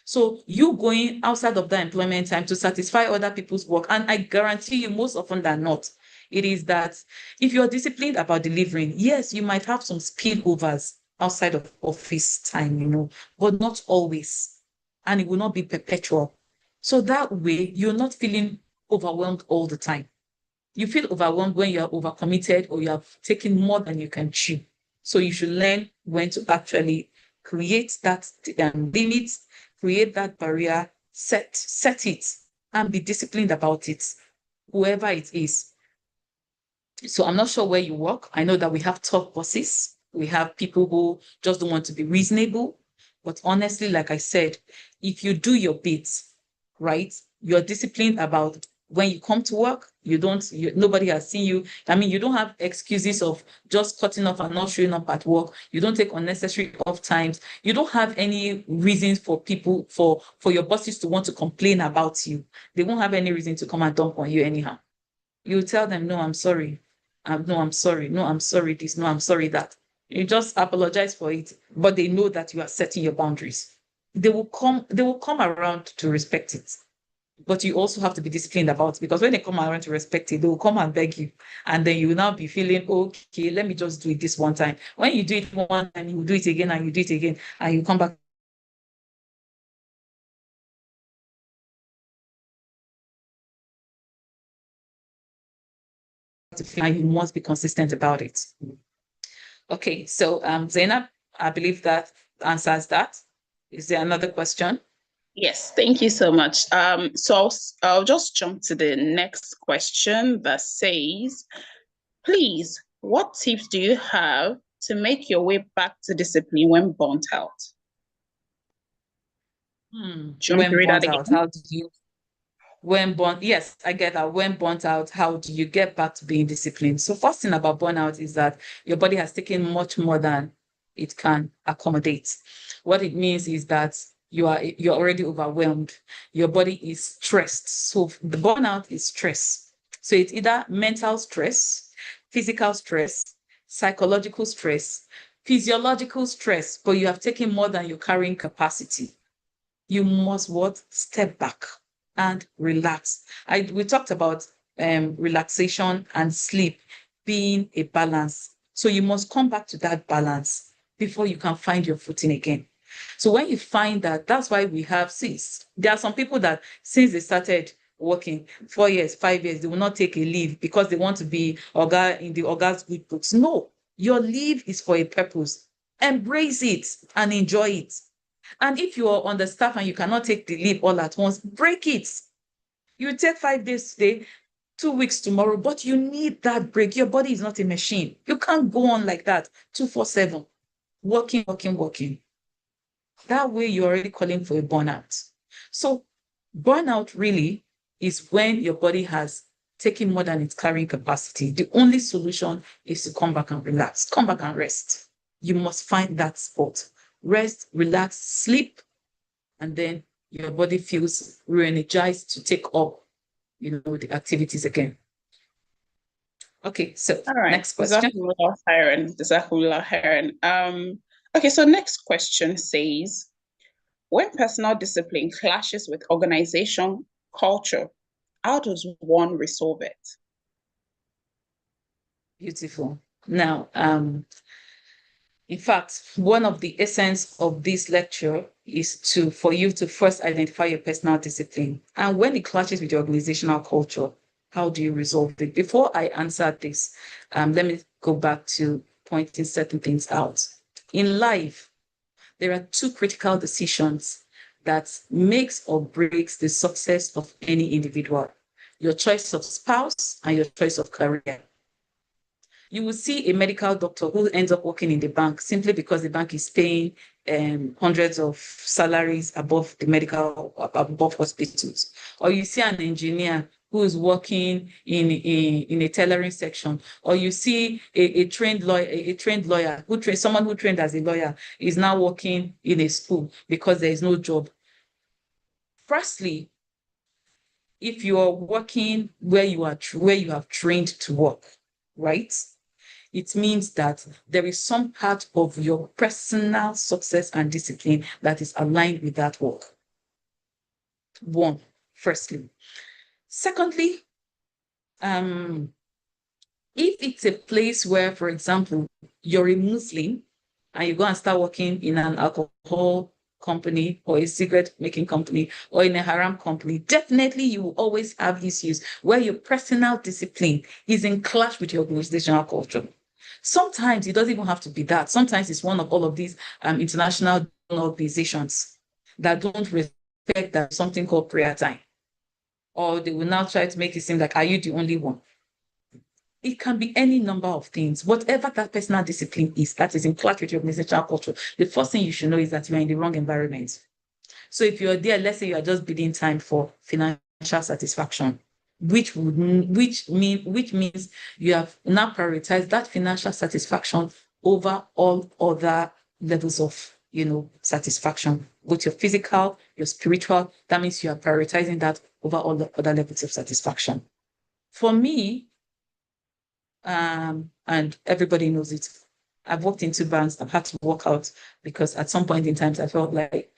So you going outside of that employment time to satisfy other people's work. And I guarantee you, most often than not, it is that if you're disciplined about delivering, yes, you might have some spillovers outside of office time, but not always. And it will not be perpetual. So that way, you're not feeling overwhelmed all the time. You feel overwhelmed when you are overcommitted or you have taken more than you can chew. So you should learn when to actually create that limits, create that barrier, set it, and be disciplined about it, whoever it is. So I'm not sure where you work. I know that we have tough bosses. We have people who just don't want to be reasonable. But honestly, like I said, if you do your bits, right, you're disciplined about when you come to work, nobody has seen you. You don't have excuses of just cutting off and not showing up at work. You don't take unnecessary off times. You don't have any reasons for people, for your bosses to want to complain about you. They won't have any reason to come and dump on you anyhow. You tell them, no, I'm sorry. No, I'm sorry. No, I'm sorry this. No, I'm sorry that. You just apologize for it, but they know that you are setting your boundaries. They will come around to respect it. But you also have to be disciplined about it, because when they come around to respect it, they will come and beg you. And then you will now be feeling, okay, let me just do it this one time. When you do it one time, you do it again and you do it again, and you come back to feel, and you must be consistent about it. Okay, so Zainab, I believe that answers that. Is there another question? Yes, thank you so much. So I'll just jump to the next question that says, please, what tips do you have to make your way back to discipline when burnt out? When burnt out, how do you? Yes, I get that. When burnt out, how do you get back to being disciplined? So first thing about burnout is that your body has taken much more than it can accommodate. What it means is that you're already overwhelmed. Your body is stressed. So the burnout is stress. So it's either mental stress, physical stress, psychological stress, physiological stress, but you have taken more than your carrying capacity. You must step back and relax. We talked about relaxation and sleep being a balance. So you must come back to that balance before you can find your footing again. So when you find that, that's why we have there are some people that since they started working 4 years, 5 years, they will not take a leave because they want to be Oga in the Oga's good books. No, your leave is for a purpose. Embrace it and enjoy it. And if you are on the staff and you cannot take the leave all at once, break it. You take 5 days today, 2 weeks tomorrow, but you need that break. Your body is not a machine. You can't go on like that 24/7, working. That way you're already calling for a burnout. So burnout really is when your body has taken more than its carrying capacity. The only solution is to come back and relax, come back and rest. You must find that spot. Rest, relax, sleep, and then your body feels re-energized to take up, the activities again. Okay, so all right. Next question. Okay, so next question says, when personal discipline clashes with organization culture, how does one resolve it? Beautiful. Now, In fact, one of the essence of this lecture is for you to first identify your personal discipline. And when it clashes with your organizational culture, how do you resolve it? Before I answer this, let me go back to pointing certain things out. In life, there are two critical decisions that makes or breaks the success of any individual: your choice of spouse and your choice of career. You will see a medical doctor who ends up working in the bank simply because the bank is paying hundreds of salaries above above hospitals. Or you see an engineer who is working in a tailoring section, or you see a trained lawyer someone who trained as a lawyer is now working in a school because there is no job. Firstly, if you are working where you have trained to work, right? It means that there is some part of your personal success and discipline that is aligned with that work. One, firstly. Secondly, if it's a place where, for example, you're a Muslim and you go and start working in an alcohol company or a cigarette making company or in a haram company, definitely you will always have issues where your personal discipline is in clash with your organizational culture. Sometimes it doesn't even have to be that. Sometimes it's one of all of these international organizations that don't respect that something called prayer time. Or they will now try to make it seem like, are you the only one? It can be any number of things. Whatever that personal discipline is, that is in clash with your organizational culture, the first thing you should know is that you are in the wrong environment. So if you're there, let's say you are just bidding time for financial satisfaction, which means you have now prioritized that financial satisfaction over all other levels of satisfaction, both your physical, your spiritual. That means you are prioritizing that over all the other levels of satisfaction. For me, and everybody knows it, I've worked in 2 banks. I've had to walk out because at some point in time I felt like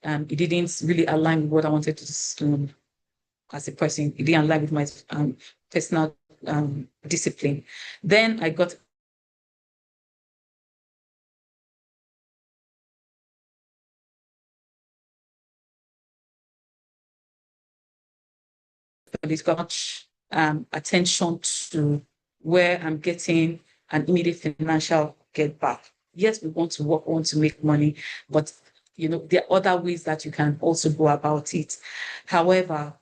it didn't really align with what I wanted to do as a person. It didn't align with my personal discipline. Then I got much attention to where I'm getting an immediate financial get back. Yes, we want to work, want to make money, but there are other ways that you can also go about it. However,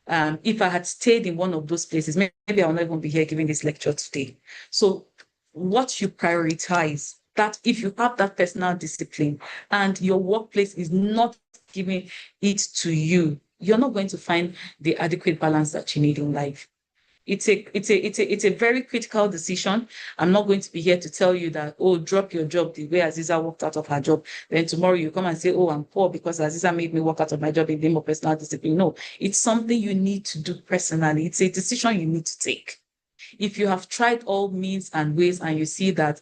if I had stayed in one of those places, maybe I will not even be here giving this lecture today. So what you prioritize, that if you have that personal discipline and your workplace is not giving it to you, you're not going to find the adequate balance that you need in life. It's a very critical decision. I'm not going to be here to tell you that, oh, drop your job the way Aziza walked out of her job. Then tomorrow you come and say, oh, I'm poor because Aziza made me walk out of my job in the name of personal discipline. No, it's something you need to do personally. It's a decision you need to take. If you have tried all means and ways and you see that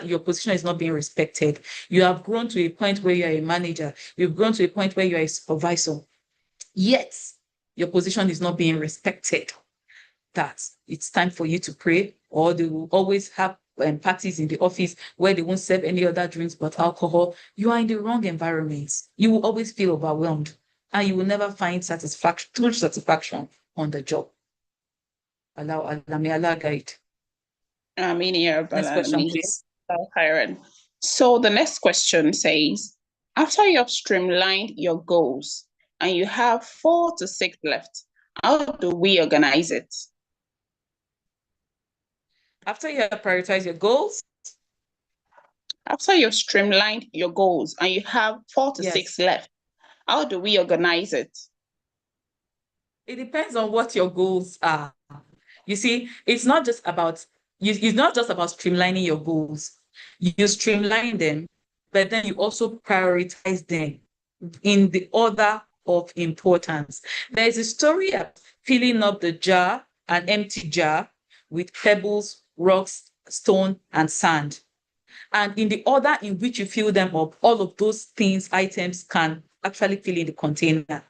your position is not being respected, you have grown to a point where you're a manager, you've grown to a point where you're a supervisor, yet your position is not being respected, that it's time for you to pray, or they will always have parties in the office where they won't serve any other drinks but alcohol. You are in the wrong environment. You will always feel overwhelmed and you will never find true satisfaction on the job. Allah, may Allah guide. Next question, please. So the next question says, after you have streamlined your goals and you have 4 to 6 left, how do we organize it? After you have prioritized your goals? After you've streamlined your goals and you have 4 to 6 left, how do we organize it? It depends on what your goals are. You see, it's not just about streamlining your goals. You streamline them, but then you also prioritize them in the order of importance. There's a story of filling up an empty jar with pebbles, rocks, stone, and sand. And in the order in which you fill them up, all of those items can actually fill in the container.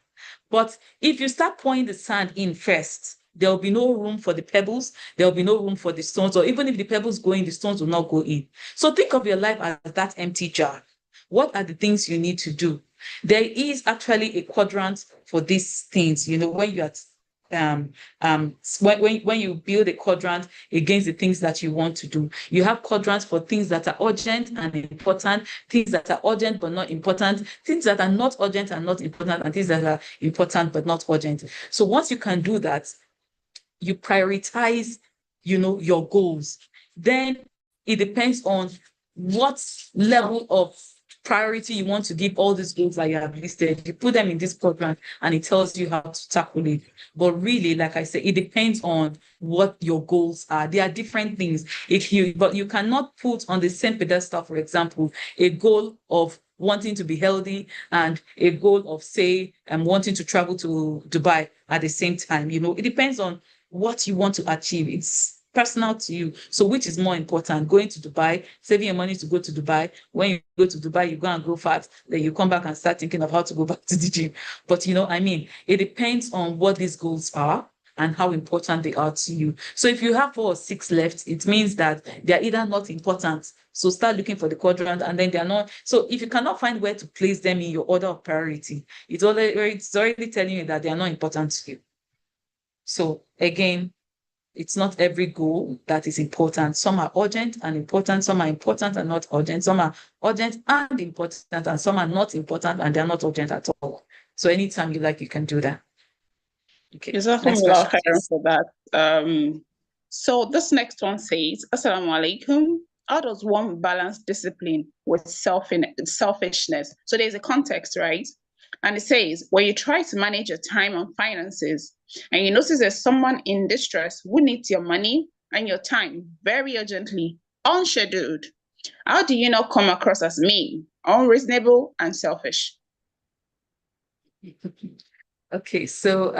But if you start pouring the sand in first, there will be no room for the pebbles, there will be no room for the stones, or even if the pebbles go in, the stones will not go in. So think of your life as that empty jar. What are the things you need to do? There is actually a quadrant for these things. When you are when you build a quadrant against the things that you want to do, you have quadrants for things that are urgent and important, things that are urgent but not important, things that are not urgent and not important, and things that are important but not urgent. So once you can do that, you prioritize, your goals. Then it depends on what level of priority you want to give all these goals that you have listed. You put them in this program and it tells you how to tackle it. But really, like I said, it depends on what your goals are. There are different things. But you cannot put on the same pedestal, for example, a goal of wanting to be healthy and a goal of, say, wanting to travel to Dubai at the same time. It depends on what you want to achieve. It's personal to you. So which is more important, going to Dubai, saving your money to go to Dubai? When you go to Dubai, you go and grow fat, then you come back and start thinking of how to go back to the gym. But it depends on what these goals are and how important they are to you. So if you have 4 or 6 left, it means that they're either not important. So start looking for the quadrant, and then they're not. So if you cannot find where to place them in your order of priority, it's already telling you that they are not important to you. So again, it's not every goal that is important. Some are urgent and important. Some are important and not urgent. Some are urgent and important, and some are not important and they're not urgent at all. So anytime you like, you can do that. Okay. Next question, for that. So this next one says, Assalamu alaikum. How does one balance discipline with selfishness? So there's a context, right? And it says, when you try to manage your time and finances, and you notice there's someone in distress who needs your money and your time very urgently, unscheduled, how do you not come across as mean, unreasonable, and selfish? Okay, so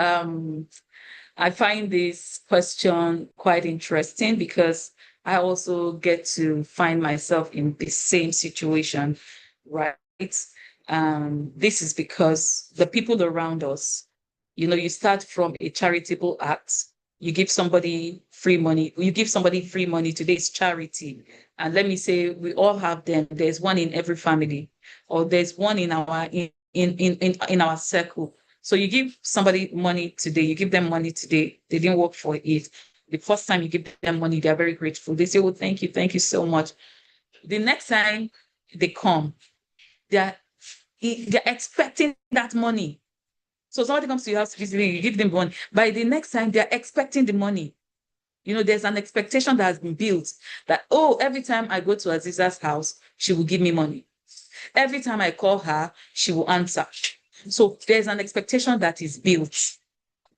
I find this question quite interesting because I also get to find myself in the same situation, right? This is because the people around us, you start from a charitable act. You give somebody free money. You give somebody free money. Today's charity. And let me say, we all have them. There's one in every family, or there's one in our circle. So you give somebody money today, you give them money today, they didn't work for it. The first time you give them money, they're very grateful. They say, oh, thank you so much. The next time they come, they're expecting that money. So somebody comes to your house physically, you give them money. By the next time, they're expecting the money. There's an expectation that has been built that, oh, every time I go to Aziza's house, she will give me money. Every time I call her, she will answer. So there's an expectation that is built.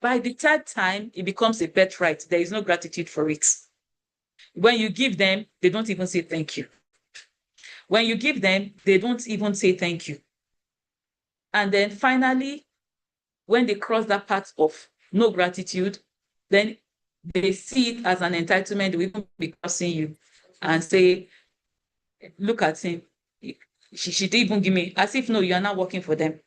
By the third time, it becomes a birthright. There is no gratitude for it. When you give them, they don't even say thank you. When you give them, they don't even say thank you. And then finally, when they cross that path of no gratitude, then they see it as an entitlement. They will even be cursing you and say, look at him. She didn't even give me, as if, no, you are not working for them.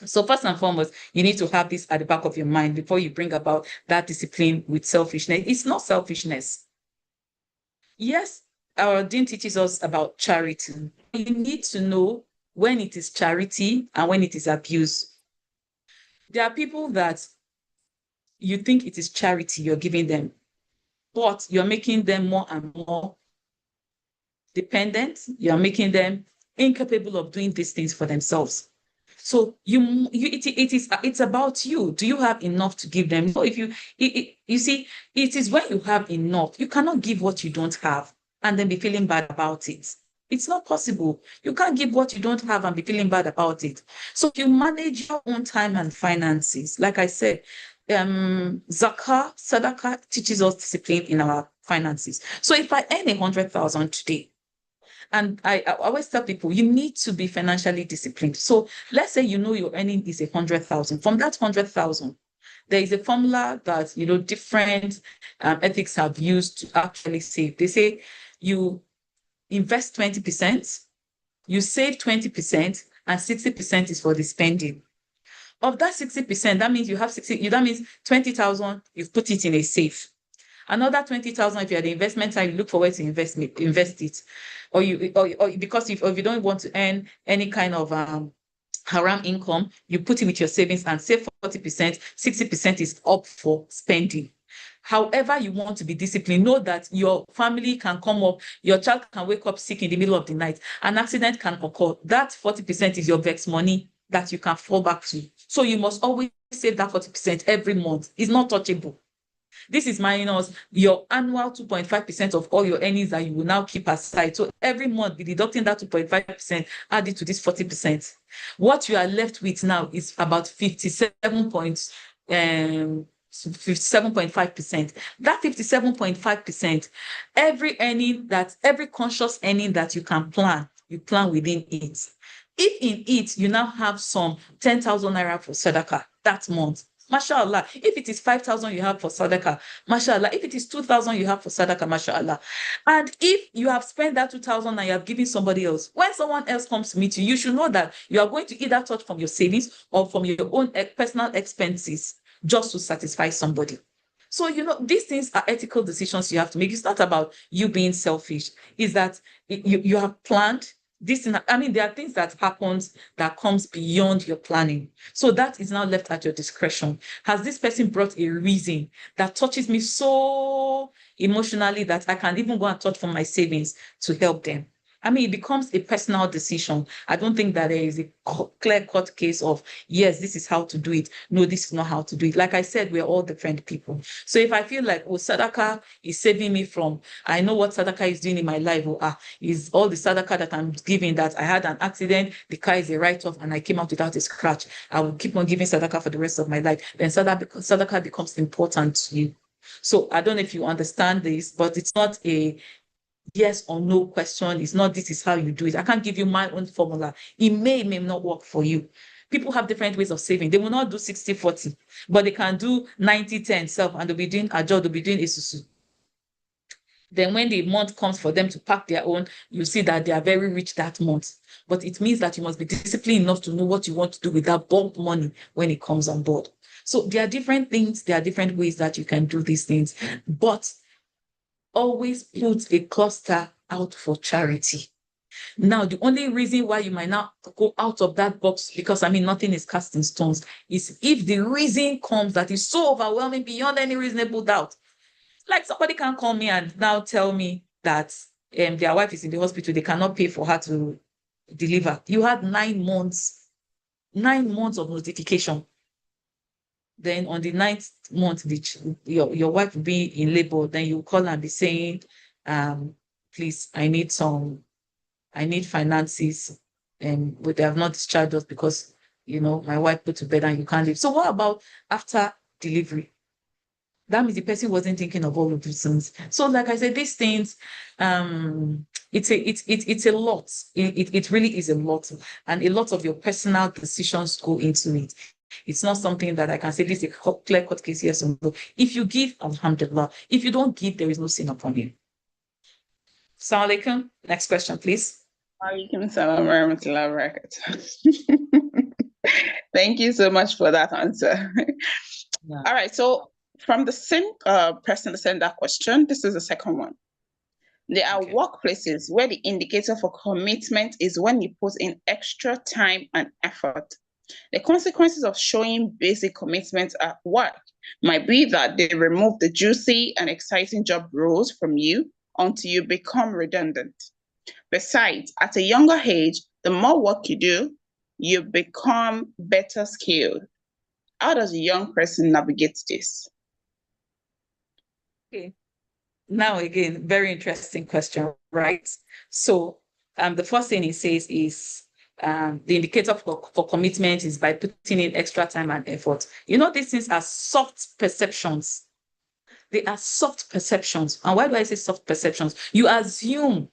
So first and foremost, you need to have this at the back of your mind before you bring about that discipline with selfishness. It's not selfishness. Yes, our Dean teaches us about charity. You need to know when it is charity and when it is abuse. There are people that you think it is charity you're giving them, but you're making them more and more dependent. You're making them incapable of doing these things for themselves. So it's about you. Do you have enough to give them? So if you see, it is when you have enough. You cannot give what you don't have and then be feeling bad about it. It's not possible. You can't give what you don't have and be feeling bad about it. So if you manage your own time and finances, like I said, Sadaqah teaches us discipline in our finances. So if I earn 100,000 today, and I always tell people, you need to be financially disciplined. So let's say your earning is 100,000. From that 100,000, there is a formula that different ethics have used to actually save. They say you invest 20%, you save 20%, and 60% is for the spending. of that 60%, that means you have 60, that means 20,000, you've put it in a safe. Another 20,000, if you're the investment side, you look for where to invest it. Or because if you don't want to earn any kind of haram income, you put it with your savings and save 40%, 60% is up for spending. However, you want to be disciplined, know that your family can come up, your child can wake up sick in the middle of the night, an accident can occur. That 40% is your vex money that you can fall back to. So you must always save that 40% every month. It's not touchable. This is minus your annual 2.5% of all your earnings that you will now keep aside. So every month, be deducting that 2.5%, add it to this 40%. What you are left with now is about 57.5%. That 57.5%, every conscious earning that you can plan, you plan within it. If in it, you now have some 10,000 naira for sadaqah that month, mashallah. If it is 5,000 you have for sadaqah, mashallah. If it is 2,000 you have for sadaqah, mashallah. And if you have spent that 2,000 and you have given somebody else, when someone else comes to meet you, you should know that you are going to either touch from your savings or from your own personal expenses just to satisfy somebody. So, these things are ethical decisions you have to make. It's not about you being selfish. It's that you have planned this. There are things that happens that comes beyond your planning. So that is now left at your discretion. Has this person brought a reason that touches me so emotionally that I can even go and touch from my savings to help them? It becomes a personal decision. I don't think that there is a clear-cut case of, yes, this is how to do it. No, this is not how to do it. Like I said, we're all different people. So if I feel like, sadaqah is saving me from, I know what sadaqah is doing in my life, is all the sadaqah that I'm giving, that I had an accident, the car is a write-off, and I came out without a scratch. I will keep on giving sadaqah for the rest of my life. Then sadaqah becomes important to you. So I don't know if you understand this, but it's not a yes or no question. It's not this is how you do it. I can't give you my own formula. It may not work for you. People have different ways of saving. They will not do 60-40, but they can do 90-10 self, and they'll be doing a job, they'll be doing isusu. Then when the month comes for them to pack their own, you see that they are very rich that month. But it means that you must be disciplined enough to know what you want to do with that bulk money when it comes on board. So there are different things, there are different ways that you can do these things, but always put a cluster out for charity. Now, the only reason why you might not go out of that box, because nothing is cast in stones, is if the reason comes that is so overwhelming beyond any reasonable doubt. Like somebody can call me and now tell me that their wife is in the hospital, they cannot pay for her to deliver. You had 9 months of notification. Then on the 9th month, your wife will be in labor. Then you call and be saying, please, I need finances, but they have not discharged us because, my wife put to bed and you can't leave. So what about after delivery? That means the person wasn't thinking of all of these things. So like I said, these things, it's a lot. It really is a lot. And a lot of your personal decisions go into it. It's not something that I can say this is a clear-cut case, yes or no. If you give, alhamdulillah. If you don't give, there is no sin upon you. Assalamu alaikum. Next question, please. Alaikum salam wa rahmatullahi wa barakatuh. Thank you so much for that answer. Yeah. All right, so from the same person that sent that question, this is the second one. There are workplaces where the indicator for commitment is when you put in extra time and effort. The consequences of showing basic commitment at work might be that they remove the juicy and exciting job roles from you until you become redundant. Besides, at a younger age, the more work you do, you become better skilled. How does a young person navigate this? Okay. Now, again, very interesting question, right? So the first thing it says is the indicator for commitment is by putting in extra time and effort. These things are soft perceptions. They are soft perceptions. And why do I say soft perceptions? You assume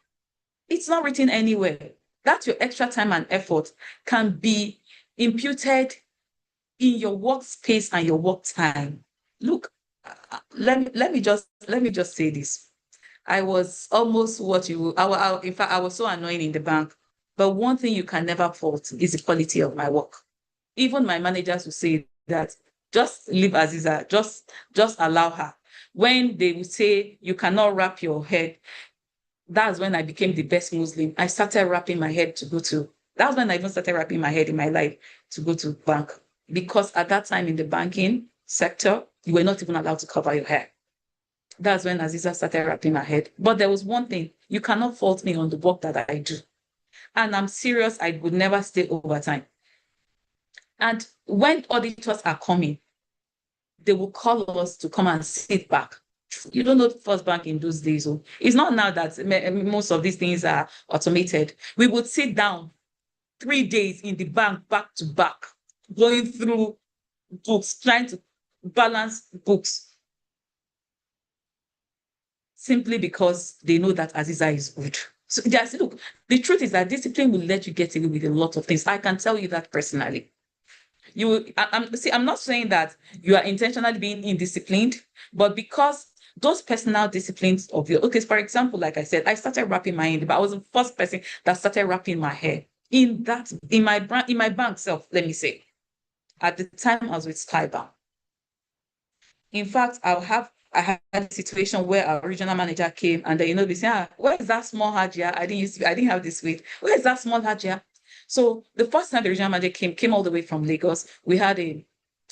it's not written anywhere that your extra time and effort can be imputed in your workspace and your work time. Look, let me just say this. I was almost in fact, I was so annoying in the bank. But one thing you can never fault is the quality of my work. Even my managers will say that just leave Aziza, just allow her. When they would say you cannot wrap your head, that's when I became the best Muslim. I started wrapping my head to go to. That's when I even started wrapping my head in my life to go to bank. Because at that time in the banking sector, you were not even allowed to cover your hair. That's when Aziza started wrapping her head. But there was one thing, you cannot fault me on the work that I do. And I'm serious, I would never stay overtime. And when auditors are coming, they will call us to come and sit back. You don't know First Bank in those days. So it's not now that most of these things are automated. We would sit down 3 days in the bank back to back, going through books, trying to balance books, simply because they know that Aziza is good. So just look, the truth is that discipline will let you get away with a lot of things. I can tell you that personally. I'm not saying that you are intentionally being indisciplined, but because those personal disciplines of your, okay, for example, like I said, I started wrapping my hair, but I was the first person that started wrapping my hair in my bank self, let me say. At the time I was with Skybank. In fact, I had a situation where our regional manager came and then, they say, where is that small Hajia? I didn't have this weight. Where is that small Hajia? So the first time the regional manager came all the way from Lagos. We had a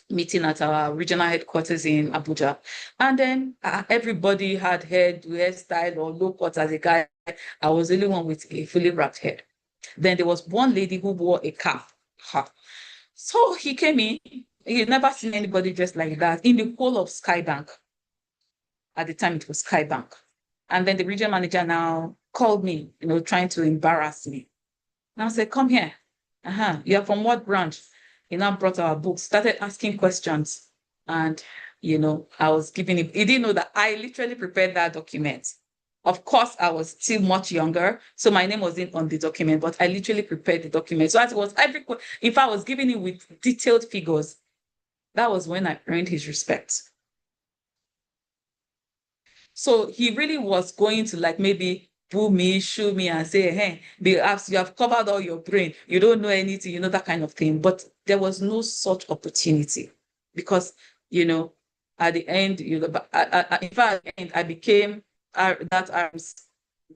meeting at our regional headquarters in Abuja. And then everybody had hairstyle or low cut as a guy. I was the only one with a fully wrapped head. Then there was one lady who wore a cap. So he came in. He had never seen anybody dressed like that in the whole of Skybank. At the time, it was Skybank. And then the regional manager now called me, trying to embarrass me. And I said, come here. You're from what branch? He now brought our books, started asking questions. And, I was giving him, he didn't know that I literally prepared that document. Of course, I was still much younger, so my name wasn't on the document, but I literally prepared the document. So as it was if I was giving him with detailed figures, that was when I earned his respect. So he really was going to maybe boo me, show me and say, hey, you have covered all your brain. You don't know anything, that kind of thing. But there was no such opportunity because, at the end, in fact, I became that arm's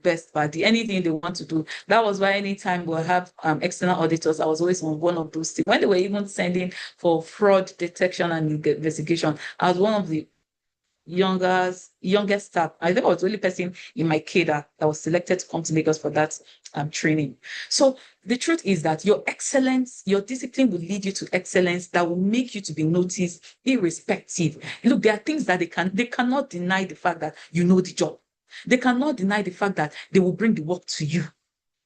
best buddy. Anything they want to do. That was why anytime we'll have external auditors, I was always on one of those things. When they were even sending for fraud detection and investigation, I was one of the youngest staff. I think I was the only person in my cadre that was selected to come to Lagos for that training. So the truth is that your excellence, your discipline will lead you to excellence that will make you to be noticed irrespective. Look, there are things that they cannot deny the fact that you know the job. They cannot deny the fact that they will bring the work to you.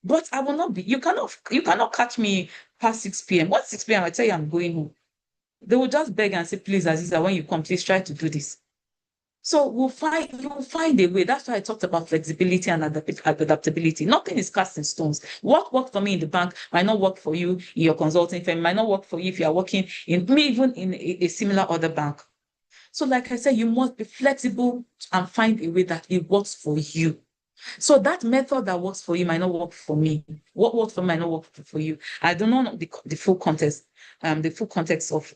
But I will not be, you cannot catch me past 6 p.m. What 6 p.m. I tell you I'm going home. They will just beg and say, please, Aziza, when you come, please try to do this. So you'll find a way. That's why I talked about flexibility and adaptability. Nothing is cast in stones. What worked for me in the bank might not work for you in your consulting firm, might not work for you if you are working even in a similar other bank. So like I said, you must be flexible and find a way that it works for you. So that method that works for you might not work for me. What works for me might not work for you. I don't know the full context of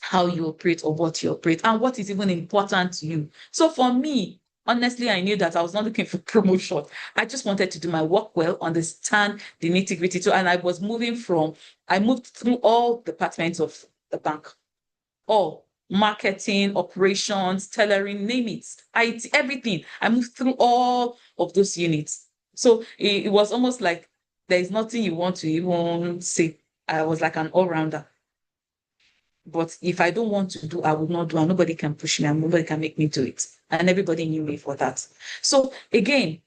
how you operate or what you operate and what is even important to you. So for me, honestly, I knew that I was not looking for promotion. I just wanted to do my work well, understand the nitty-gritty. And I moved through all departments of the bank, all marketing, operations, tailoring, name it, IT, everything. I moved through all of those units. So it was almost like there is nothing you want to even say. I was like an all-rounder. But if I don't want to do, I would not do, and nobody can push me and nobody can make me do it. And everybody knew me for that. So again,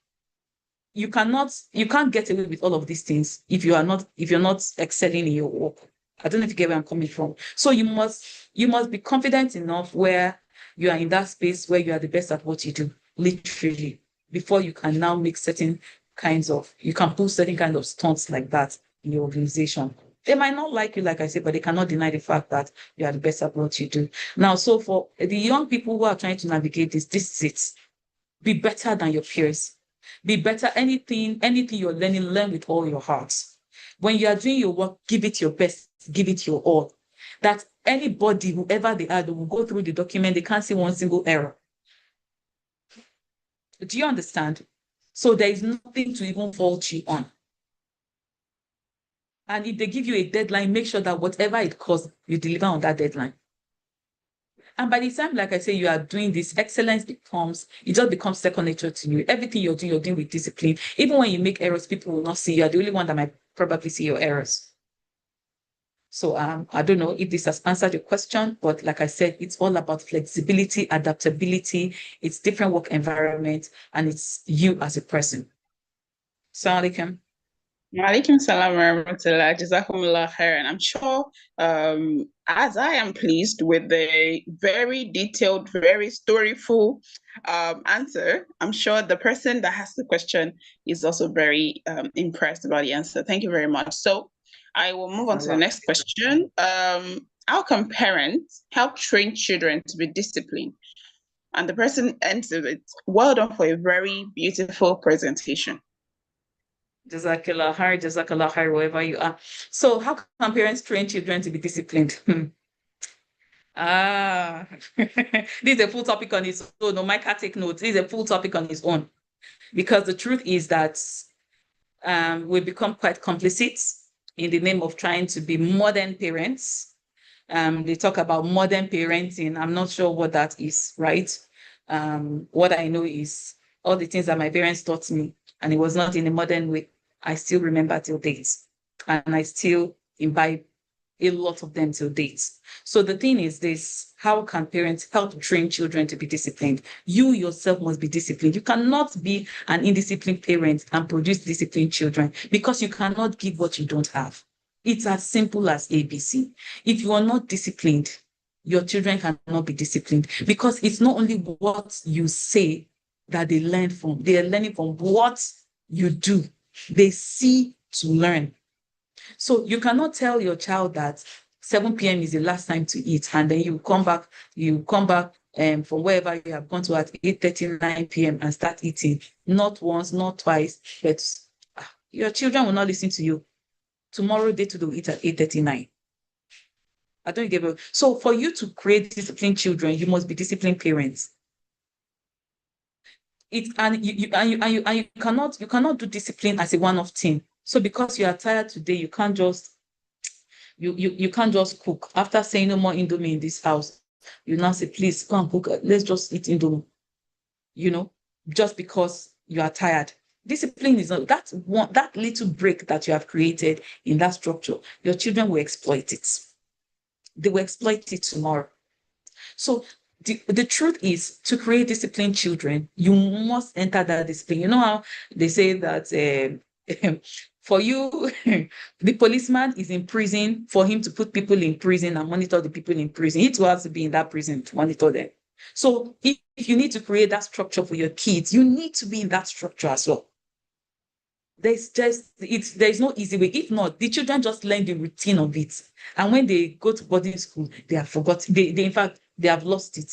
you can't get away with all of these things if you're not excelling in your work. I don't know if you get where I'm coming from. So you must be confident enough where you are in that space where you are the best at what you do, literally, before you can now make you can pull certain kinds of stunts like that in your organization. They might not like you, like I said, but they cannot deny the fact that you are the best at what you do. Now, so for the young people who are trying to navigate this is it. Be better than your peers. Be better. Anything you're learn with all your heart. When you are doing your work, give it your best, give it your all. That anybody, whoever they are, they will go through the document, they can't see one single error. Do you understand? So there is nothing to even fault you on. And if they give you a deadline, make sure that whatever it costs, you deliver on that deadline. And by the time, like I say, you are doing this, excellence it just becomes second nature to you. Everything you're doing with discipline. Even when you make errors, people will not see you. You're the only one that might probably see your errors. So I don't know if this has answered your question, but like I said, it's all about flexibility, adaptability, it's different work environment, and it's you as a person. Assalamu alaikum. Walaikum salam wa rahmatullah. Jazakumullah khairan. I'm sure, as I am pleased with the very detailed, very storyful answer, I'm sure the person that has the question is also very impressed about the answer. Thank you very much. So I will move on to the next question. How can parents help train children to be disciplined? And the person answered it. Well done for a very beautiful presentation. Jazakallah khair, wherever you are. So how can parents train children to be disciplined? This is a full topic on its own. No, Mike, take notes. This is a full topic on its own. Because the truth is that we become quite complicit in the name of trying to be modern parents. They talk about modern parenting. I'm not sure what that is, right? What I know is all the things that my parents taught me, and it was not in a modern way. I still remember till date, and I still imbibe a lot of them till date. So the thing is this: how can parents help train children to be disciplined? You yourself must be disciplined. You cannot be an indisciplined parent and produce disciplined children, because you cannot give what you don't have. It's as simple as ABC. If you are not disciplined, your children cannot be disciplined, because it's not only what you say that they learn from. They are learning from what you do. They see to learn. So you cannot tell your child that 7 p.m. is the last time to eat, and then you come back from wherever you have gone to at 8:30, 9 p.m. and start eating. Not once, not twice, but your children will not listen to you. Tomorrow they too will eat at 8:39. I don't give a. So for you to create disciplined children, you must be disciplined parents. You cannot do discipline as a one-off thing. So because you are tired today, you can't just cook. After saying no more Indomie in this house, you now say, please go and cook. Let's just eat Indomie. Just because you are tired. Discipline is not that little break that you have created in that structure. Your children will exploit it. They will exploit it tomorrow. So the truth is, to create disciplined children, you must enter that discipline. You know how they say that for you, the policeman is in prison for him to put people in prison and monitor the people in prison. He too has to be in that prison to monitor them. So if you need to create that structure for your kids, you need to be in that structure as well. There's no easy way. If not, the children just learn the routine of it. And when they go to boarding school, they have forgotten. In fact, they have lost it.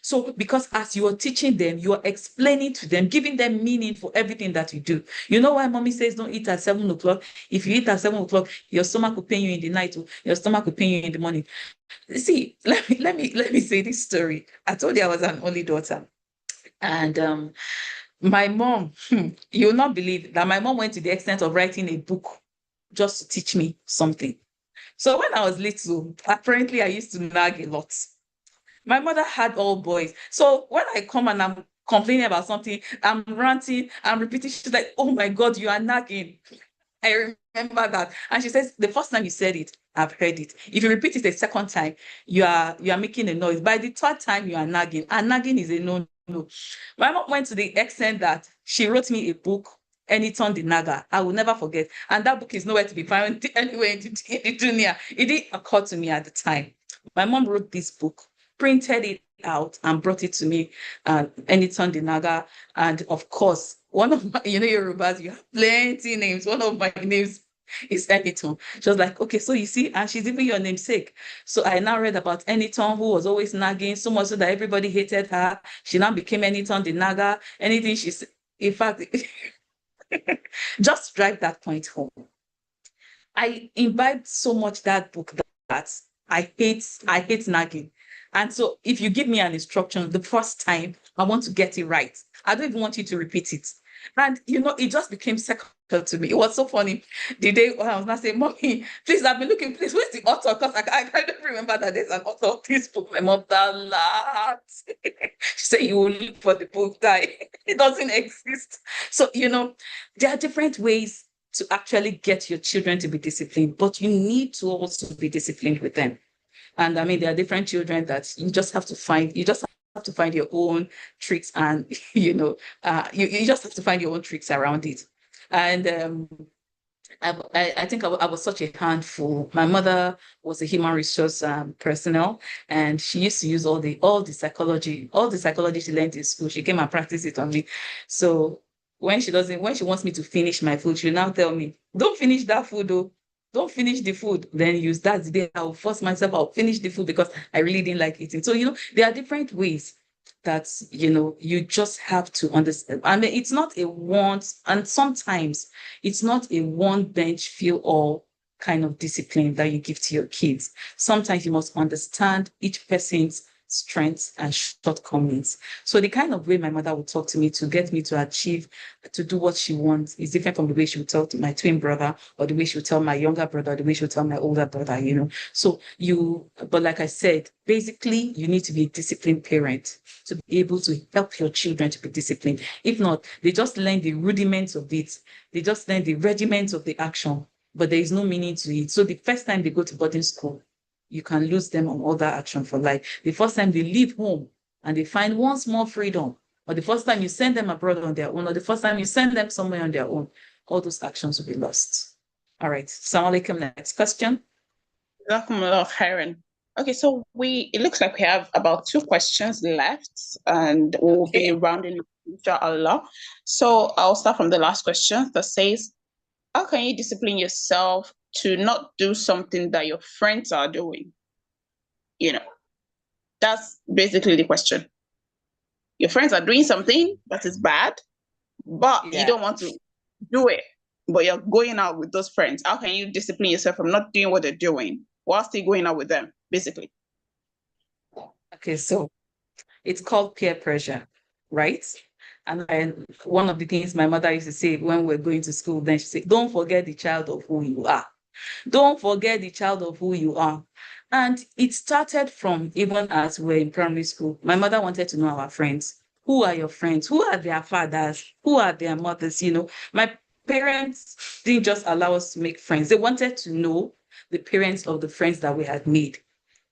So because as you are teaching them, you are explaining to them, giving them meaning for everything that you do. You know why mommy says don't eat at 7 o'clock? If you eat at 7 o'clock, your stomach will pain you in the night, or your stomach will pain you in the morning. See, let me say this story. I told you I was an only daughter. And my mom, you'll not believe that my mom went to the extent of writing a book just to teach me something. So when I was little, apparently I used to nag a lot. My mother had all boys. So when I come and I'm complaining about something, I'm ranting, I'm repeating, she's like, oh my God, you are nagging. I remember that. And she says, the first time you said it, I've heard it. If you repeat it a second time, you are making a noise. By the third time, you are nagging. And nagging is a no. My mom went to the extent that she wrote me a book, Eniton the Naga. I will never forget. And that book is nowhere to be found anywhere in the dunya. It didn't occur to me at the time. My mom wrote this book, printed it out, and brought it to me, Eniton the Naga. And of course, one of my, Yorubas, you have plenty names. One of my names is Eniton. She was like, okay, so you see, and she's even your namesake. So I now read about Eniton, who was always nagging, so much so that everybody hated her. She now became Eniton the Naga. Anything she said, in fact, Just drive that point home. I imbibed so much that book that I hate nagging. And so if you give me an instruction the first time, I want to get it right. I don't even want you to repeat it. And it just became second to me. It was so funny. The day when I was not saying, Mommy, please, I've been looking, please, where's the author? Because I don't remember that there's an author of this book. My mom laughed. She said, you will look for the book that it doesn't exist. So, there are different ways to actually get your children to be disciplined, but you need to also be disciplined with them. And I mean, there are different children that you just have to find, your own tricks and, you just have to find your own tricks around it. And I think I was such a handful. My mother was a human resource personnel, and she used to use all the psychology she learned in school. She came and practiced it on me. So when she wants me to finish my food, she'll now tell me, "Don't finish that food, though. Don't finish the food." Then use that the day I'll force myself. I'll finish the food because I really didn't like eating. So there are different ways that you just have to understand. I mean, it's not a want, and sometimes it's not a one bench fill all kind of discipline that you give to your kids. Sometimes you must understand each person's strengths and shortcomings. So the kind of way my mother would talk to me to get me to achieve, to do what she wants is different from the way she would talk to my twin brother, or the way she would tell my younger brother, or the way she would tell my older brother, So but like I said, basically you need to be a disciplined parent to be able to help your children to be disciplined. If not, they just learn the rudiments of it. They just learn the regiments of the action, but there is no meaning to it. So the first time they go to boarding school, you can lose them on all that action for life. The first time they leave home and they find one small freedom, or the first time you send them abroad on their own, or the first time you send them somewhere on their own, all those actions will be lost. All right. Assalamu alaikum. Next question. Jazakumullah khairan. Okay, so it looks like we have about 2 questions left, and we'll be rounding up, inshallah. So I'll start from the last question that says, how can you discipline yourself to not do something that your friends are doing? That's basically the question. Your friends are doing something that is bad, but you don't want to do it, but you're going out with those friends. How can you discipline yourself from not doing what they're doing while still going out with them, basically? Okay, so it's called peer pressure, right? And one of the things my mother used to say when we're going to school, then she said, don't forget the child of who you are. Don't forget the child of who you are. And it started from even as we're in primary school. My mother wanted to know our friends. Who are your friends? Who are their fathers? Who are their mothers? My parents didn't just allow us to make friends. They wanted to know the parents of the friends that we had made.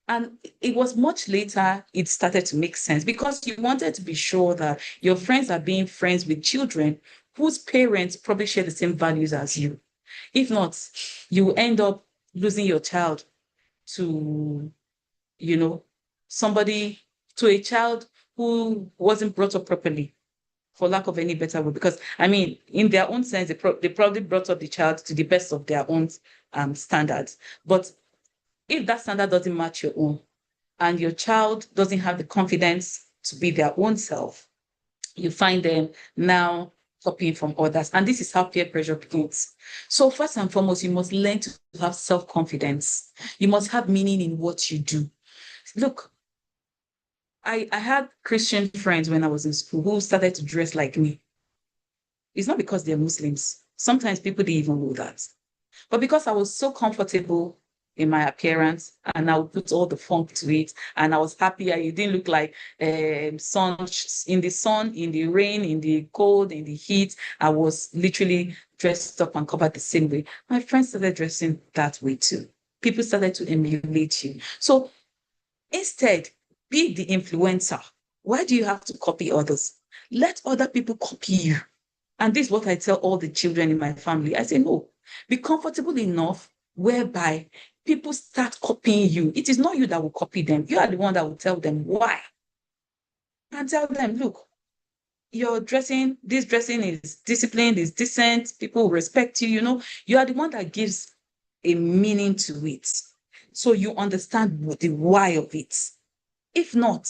And it was much later it started to make sense, because you wanted to be sure that your friends are being friends with children whose parents probably share the same values as you. If not, you end up losing your child to, to a child who wasn't brought up properly, for lack of any better word. Because, I mean, in their own sense, they probably brought up the child to the best of their own standards. But if that standard doesn't match your own, and your child doesn't have the confidence to be their own self, you find them now copying from others. And this is how peer pressure begins. So first and foremost, you must learn to have self-confidence. You must have meaning in what you do. Look, I had Christian friends when I was in school who started to dress like me. It's not because they're Muslims. Sometimes people didn't even know that. But because I was so comfortable in my appearance, and I would put all the funk to it, and I was happy. It didn't look like sun in the sun, in the rain, in the cold, in the heat. I was literally dressed up and covered the same way. My friends started dressing that way too. People started to emulate you. So instead, be the influencer. Why do you have to copy others? Let other people copy you. And this is what I tell all the children in my family. I say, no, be comfortable enough whereby people start copying you. It is not you that will copy them. You are the one that will tell them why. And tell them, look, this dressing is disciplined, is decent, people respect you, you are the one that gives a meaning to it. So you understand the why of it. If not,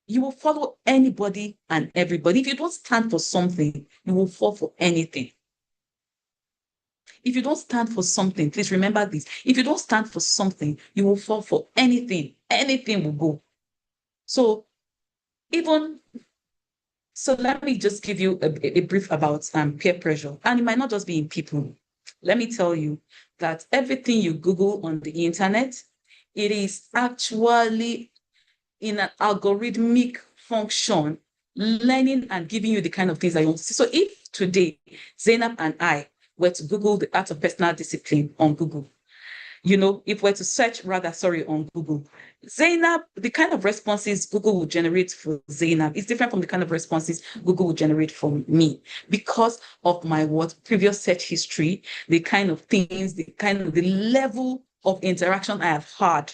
You will follow anybody and everybody. If you don't stand for something, you will fall for anything. If you don't stand for something, please remember this. If you don't stand for something, you will fall for anything. Anything will go. So let me just give you a brief about peer pressure. And it might not just be in people. Let me tell you that everything you Google on the internet, it is actually in an algorithmic function, learning and giving you the kind of things that you want to see. So if today Zainab and I were to Google the art of personal discipline on Google, if we're to search on Google, Zainab, the kind of responses Google will generate for Zainab is different from the kind of responses Google will generate for me because of my previous search history, the kind of things, the level of interaction I have had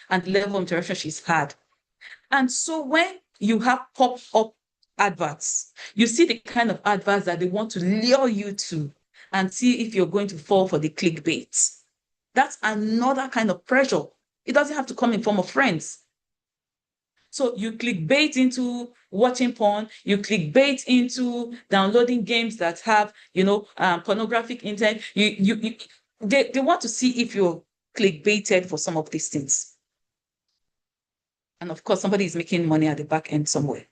and the level of interaction she's had. And so when you have pop-up adverts, you see the kind of adverts that they want to lure you to and see if you're going to fall for the clickbait. That's another kind of pressure. It doesn't have to come in form of friends. So you clickbait into watching porn, you clickbait into downloading games that have, pornographic intent. They want to see if you're clickbaited for some of these things. And of course, somebody is making money at the back end somewhere.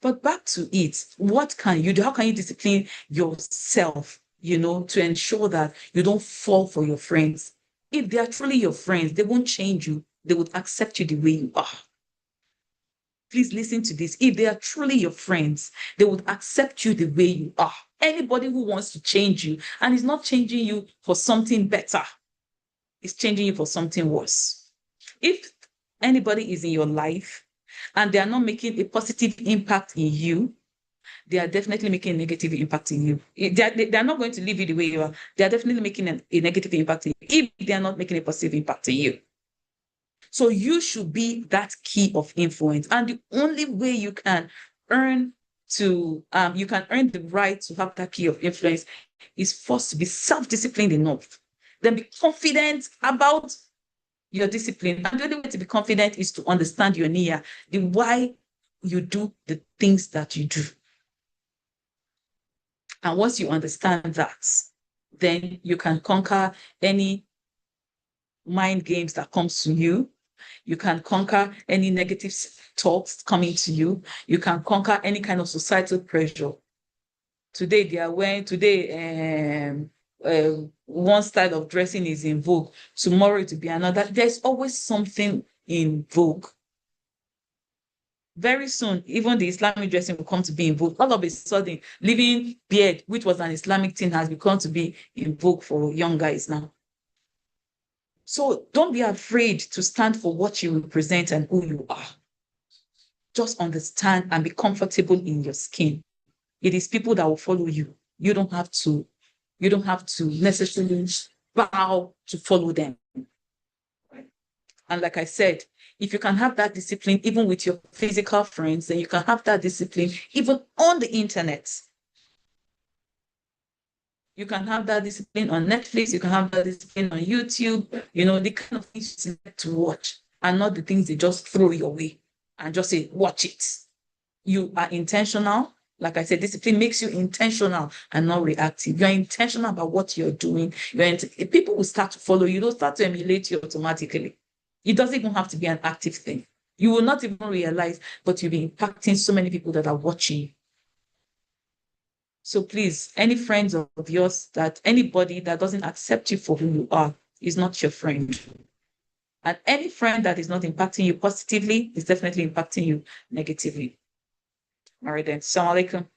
But back to it, what can you do? How can you discipline yourself, to ensure that you don't fall for your friends? If they are truly your friends, they won't change you. They would accept you the way you are. Please listen to this. If they are truly your friends, they would accept you the way you are. Anybody who wants to change you and is not changing you for something better, is changing you for something worse. If anybody is in your life and they are not making a positive impact in you, they are definitely making a negative impact in you. They are not going to leave you the way you are. They are definitely making a negative impact in you if they are not making a positive impact in you. So you should be that key of influence. And the only way you can earn the right to have that key of influence is first to be self-disciplined enough. Then be confident about your discipline. And the only way to be confident is to understand your niyyah, the why you do the things that you do. And once you understand that, then you can conquer any mind games that comes to you. You can conquer any negative thoughts coming to you. You can conquer any kind of societal pressure. Today, one style of dressing is in vogue. Tomorrow it will be another. There's always something in vogue. Very soon, even the Islamic dressing will come to be in vogue. All of a sudden, leaving beard, which was an Islamic thing, has become to be in vogue for young guys now. So don't be afraid to stand for what you represent and who you are. Just understand and be comfortable in your skin. It is people that will follow you. You don't have to necessarily bow to follow them. And like I said, if you can have that discipline even with your physical friends, then you can have that discipline even on the internet. You can have that discipline on Netflix. You can have that discipline on YouTube. The kind of things you like to watch and not the things they just throw your way and just say, watch it. You are intentional. Like I said, discipline makes you intentional and not reactive. You're intentional about what you're doing. People will start to follow you. They'll start to emulate you automatically. It doesn't even have to be an active thing. You will not even realize, but you'll be impacting so many people that are watching. So please, any friends of yours, anybody that doesn't accept you for who you are is not your friend. And any friend that is not impacting you positively is definitely impacting you negatively. All right then. Assalamu alaikum.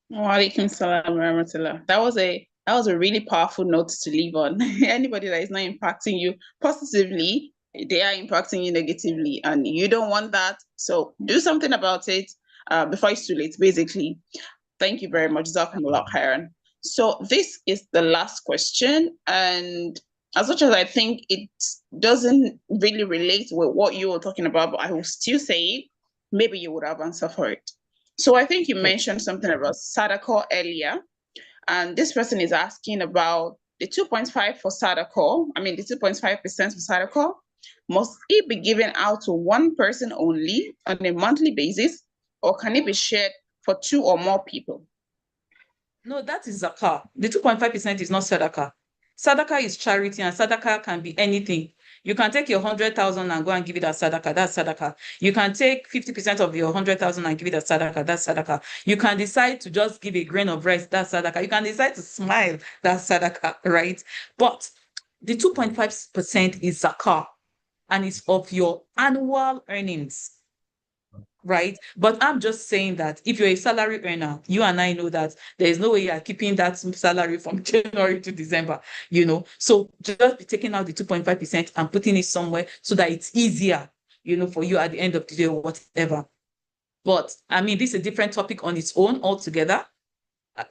Wa alaikum salam wa rahmatullah. That was a really powerful note to leave on. Anybody that is not impacting you positively, they are impacting you negatively, and you don't want that. So do something about it before it's too late, basically. Thank you very much. Jazakumullah khairan. So this is the last question, and as much as I think it doesn't really relate with what you were talking about, but I will still say maybe you would have answered for it. So I think you mentioned something about Sadaqah earlier, and this person is asking about the 2.5 for Sadaqah. I mean, the 2.5% for Sadaqah. Must it be given out to one person only on a monthly basis, or can it be shared for 2 or more people? No, that is zakah. The 2.5% is not sadaqah. Sadaqah is charity, and sadaqah can be anything. You can take your 100,000 and go and give it as sadaqah. That's sadaqah. You can take 50% of your 100,000 and give it as sadaqah. That's sadaqah. You can decide to just give a grain of rice. That's sadaqah. You can decide to smile. That's sadaqah, right? But the 2.5% is zakah, and it's of your annual earnings. Right. But I'm just saying that if you're a salary earner, you and I know that there is no way you are keeping that salary from January to December, So just be taking out the 2.5% and putting it somewhere so that it's easier, for you at the end of the day or whatever. But I mean, this is a different topic on its own altogether,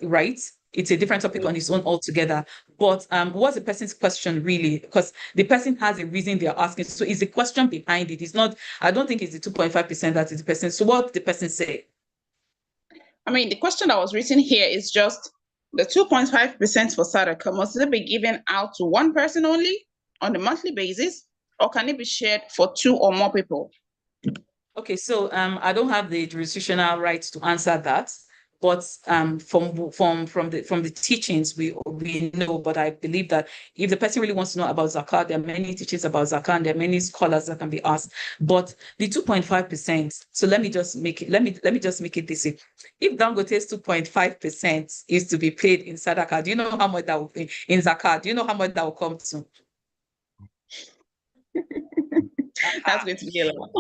right? It's a different topic on its own altogether. But what's the person's question really? Because the person has a reason they're asking. So is the question behind it? It's not, I don't think it's the 2.5% that is the person. So what the person say? I mean, the question that was written here is just the 2.5% for sadaqah. Must it be given out to one person only on a monthly basis, or can it be shared for 2 or more people? Okay, so I don't have the jurisdictional right to answer that. But from the teachings we know, but I believe that if the person really wants to know about zakat, there are many teachings about zakat, and there are many scholars that can be asked. But the 2.5%, so let me just make it this way. If Dangote's 2.5% is to be paid in sadaqah, do you know how much that will be in zakat? Do you know how much that will come to? That's going to be a lot.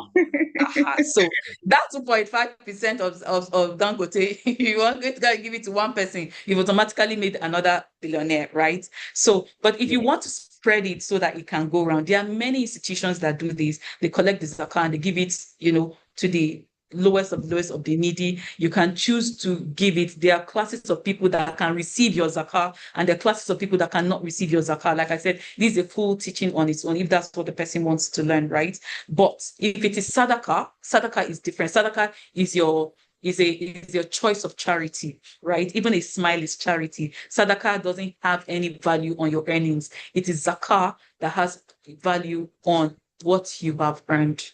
So that 2.5% of Dangote, you want to give it to one person, you've automatically made another billionaire, right? So, but if you want to spread it so that it can go around, there are many institutions that do this. They collect the zakah and they give it, to the lowest of the needy. You can choose to give it. There are classes of people that can receive your zakah, and there are classes of people that cannot receive your zakah. Like I said, this is a full teaching on its own if that's what the person wants to learn, right? But if it is sadaqah is different. Sadaqah is your choice of charity, right? Even a smile is charity. Sadaqah doesn't have any value on your earnings. It is zakah that has value on what you have earned.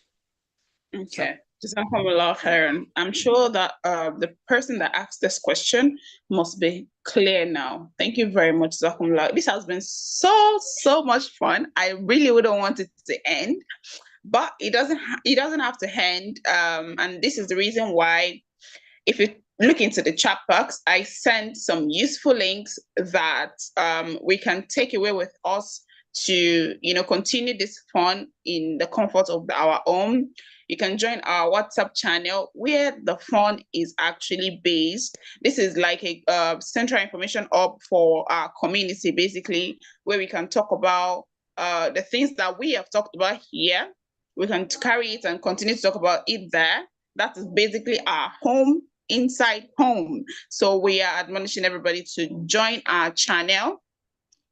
Okay. Jazakumullah khairan. I'm sure that the person that asked this question must be clear now. Thank you very much, Jazakumullah. This has been so much fun. I really wouldn't want it to end, but it doesn't have to end. And this is the reason why, if you look into the chat box, I sent some useful links that we can take away with us to continue this fun in the comfort of our home. You can join our WhatsApp channel where the fun is actually based. This is like a central information hub for our community, basically, where we can talk about the things that we have talked about here. We can carry it and continue to talk about it there. That is basically our home inside home. So we are admonishing everybody to join our channel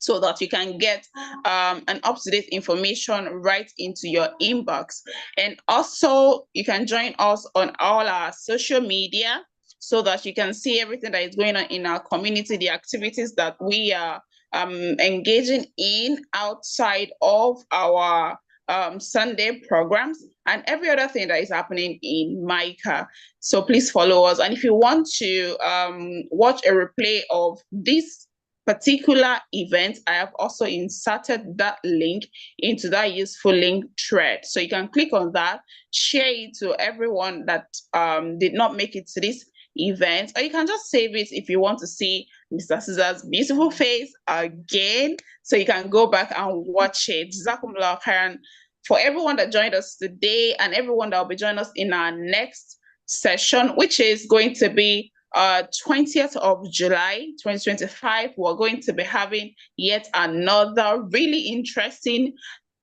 so that you can get an up-to-date information right into your inbox. And also you can join us on all our social media so that you can see everything that is going on in our community, the activities that we are engaging in outside of our Sunday programs, and every other thing that is happening in Micah. So please follow us. And if you want to watch a replay of this particular event, I have also inserted that link into that useful link thread. So you can click on that, share it to everyone that did not make it to this event, or you can just save it if you want to see Mr. Caesar's beautiful face again, so you can go back and watch it. Jazakumullah khairan for everyone that joined us today and everyone that will be joining us in our next session, which is going to be 20th of July 2025. We're going to be having yet another really interesting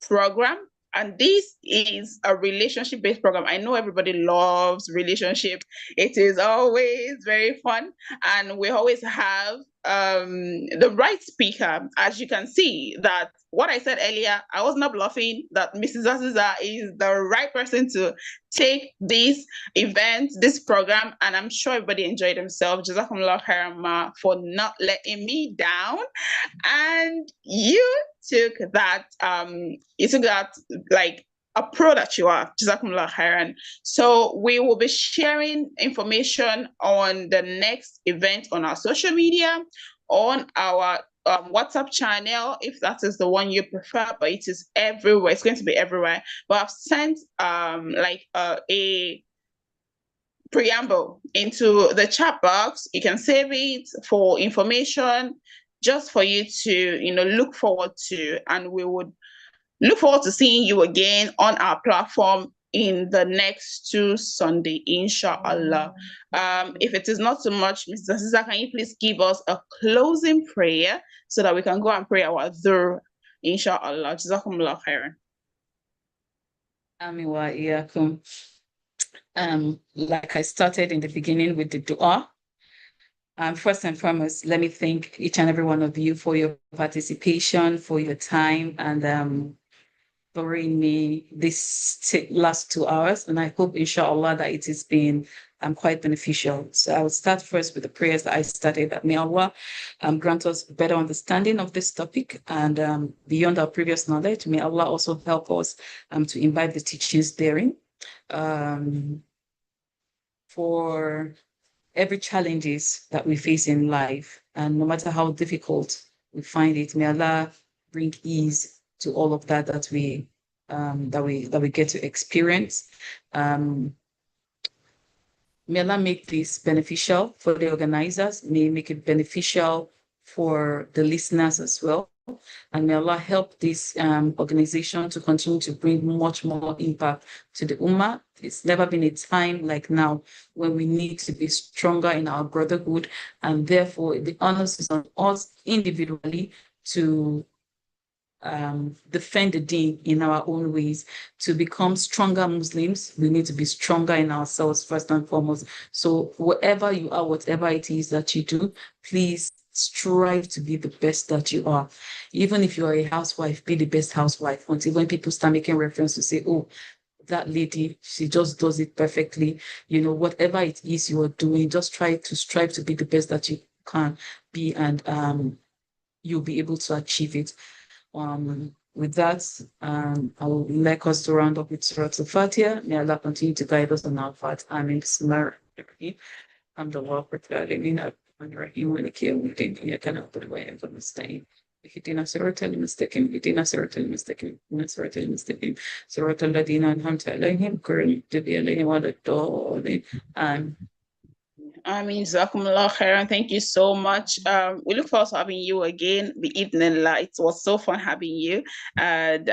program. And this is a relationship-based program. I know everybody loves relationship. It is always very fun. And we always have the right speaker. As you can see, that what I said earlier, I was not bluffing, that Mrs. Aziza is the right person to take this event, this program, and I'm sure everybody enjoyed themselves. Jazakumullah khairan ma for not letting me down. And you took that like a pro that you are. Jazakumullah khairan. So we will be sharing information on the next event on our social media, on our WhatsApp channel, if that is the one you prefer, but it is everywhere. It's going to be everywhere. But I've sent like a preamble into the chat box. You can save it for information, just for you to look forward to, and we would look forward to seeing you again on our platform in the next 2 Sunday, inshallah. If it is not too much, Mr. Aziza, can you please give us a closing prayer so that we can go and pray our dhuhr, inshallah. Jazakumullah khairan. Amin wa iyyakum. Like I started in the beginning with the dua. First and foremost, let me thank each and every one of you for your participation, for your time, and bring me this last 2 hours. And I hope, inshallah, that it has been quite beneficial. So I will start first with the prayers that I started, that may Allah grant us better understanding of this topic, and beyond our previous knowledge, may Allah also help us to imbibe the teachings therein. For every challenges that we face in life, and no matter how difficult we find it, may Allah bring ease to all of that we get to experience. May Allah make this beneficial for the organizers, may make it beneficial for the listeners as well. And may Allah help this organization to continue to bring much more impact to the Ummah. It's never been a time like now when we need to be stronger in our brotherhood, and therefore the onus is on us individually to defend the deen in our own ways. To become stronger Muslims, we need to be stronger in ourselves first and foremost. So wherever you are, whatever it is that you do, please strive to be the best that you are. Even if you are a housewife, be the best housewife. Until when people start making reference to say, oh, that lady, she just does it perfectly. Whatever it is you are doing, just try to strive to be the best that you can be, and you'll be able to achieve it. With that, I will like us to round up with Surah Al-Fatiha. May Allah continue to guide us on our path. Amin. Bismillahirrahmanirrahim. Alhamdulillah, الرحيم مالك يوم الدين إياك نعبد وإياك نستعين اهدنا الصراط المستقيم صراط المستقيم صراط الذين أنعمت عليهم غير المغضوب عليهم ولا الضالين آمين. Jazakumullah khairan. Thank you so much. We look forward to having you again. Bi-idhnillah. It was so fun having you. And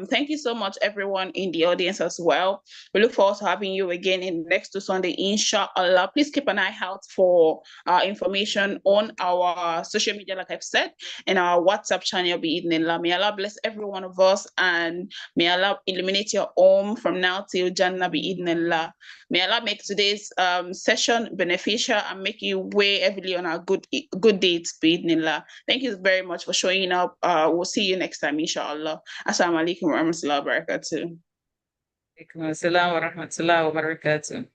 thank you so much, everyone in the audience as well. We look forward to having you again in next 2 Sunday, inshallah. Please keep an eye out for information on our social media, like I've said, and our WhatsApp channel, Bi-idhnillah. May Allah bless every one of us, and may Allah illuminate your home from now till Jannah, Bi-idhnillah. May Allah make today's session beneficial and make you weigh heavily on our good deeds, Bismillah. Thank you very much for showing up. We'll see you next time, inshallah. Assalamu alaikum wa rahmatullahi wa barakatuh. Alaikum assalam wa rahmatullahi wa barakatuh.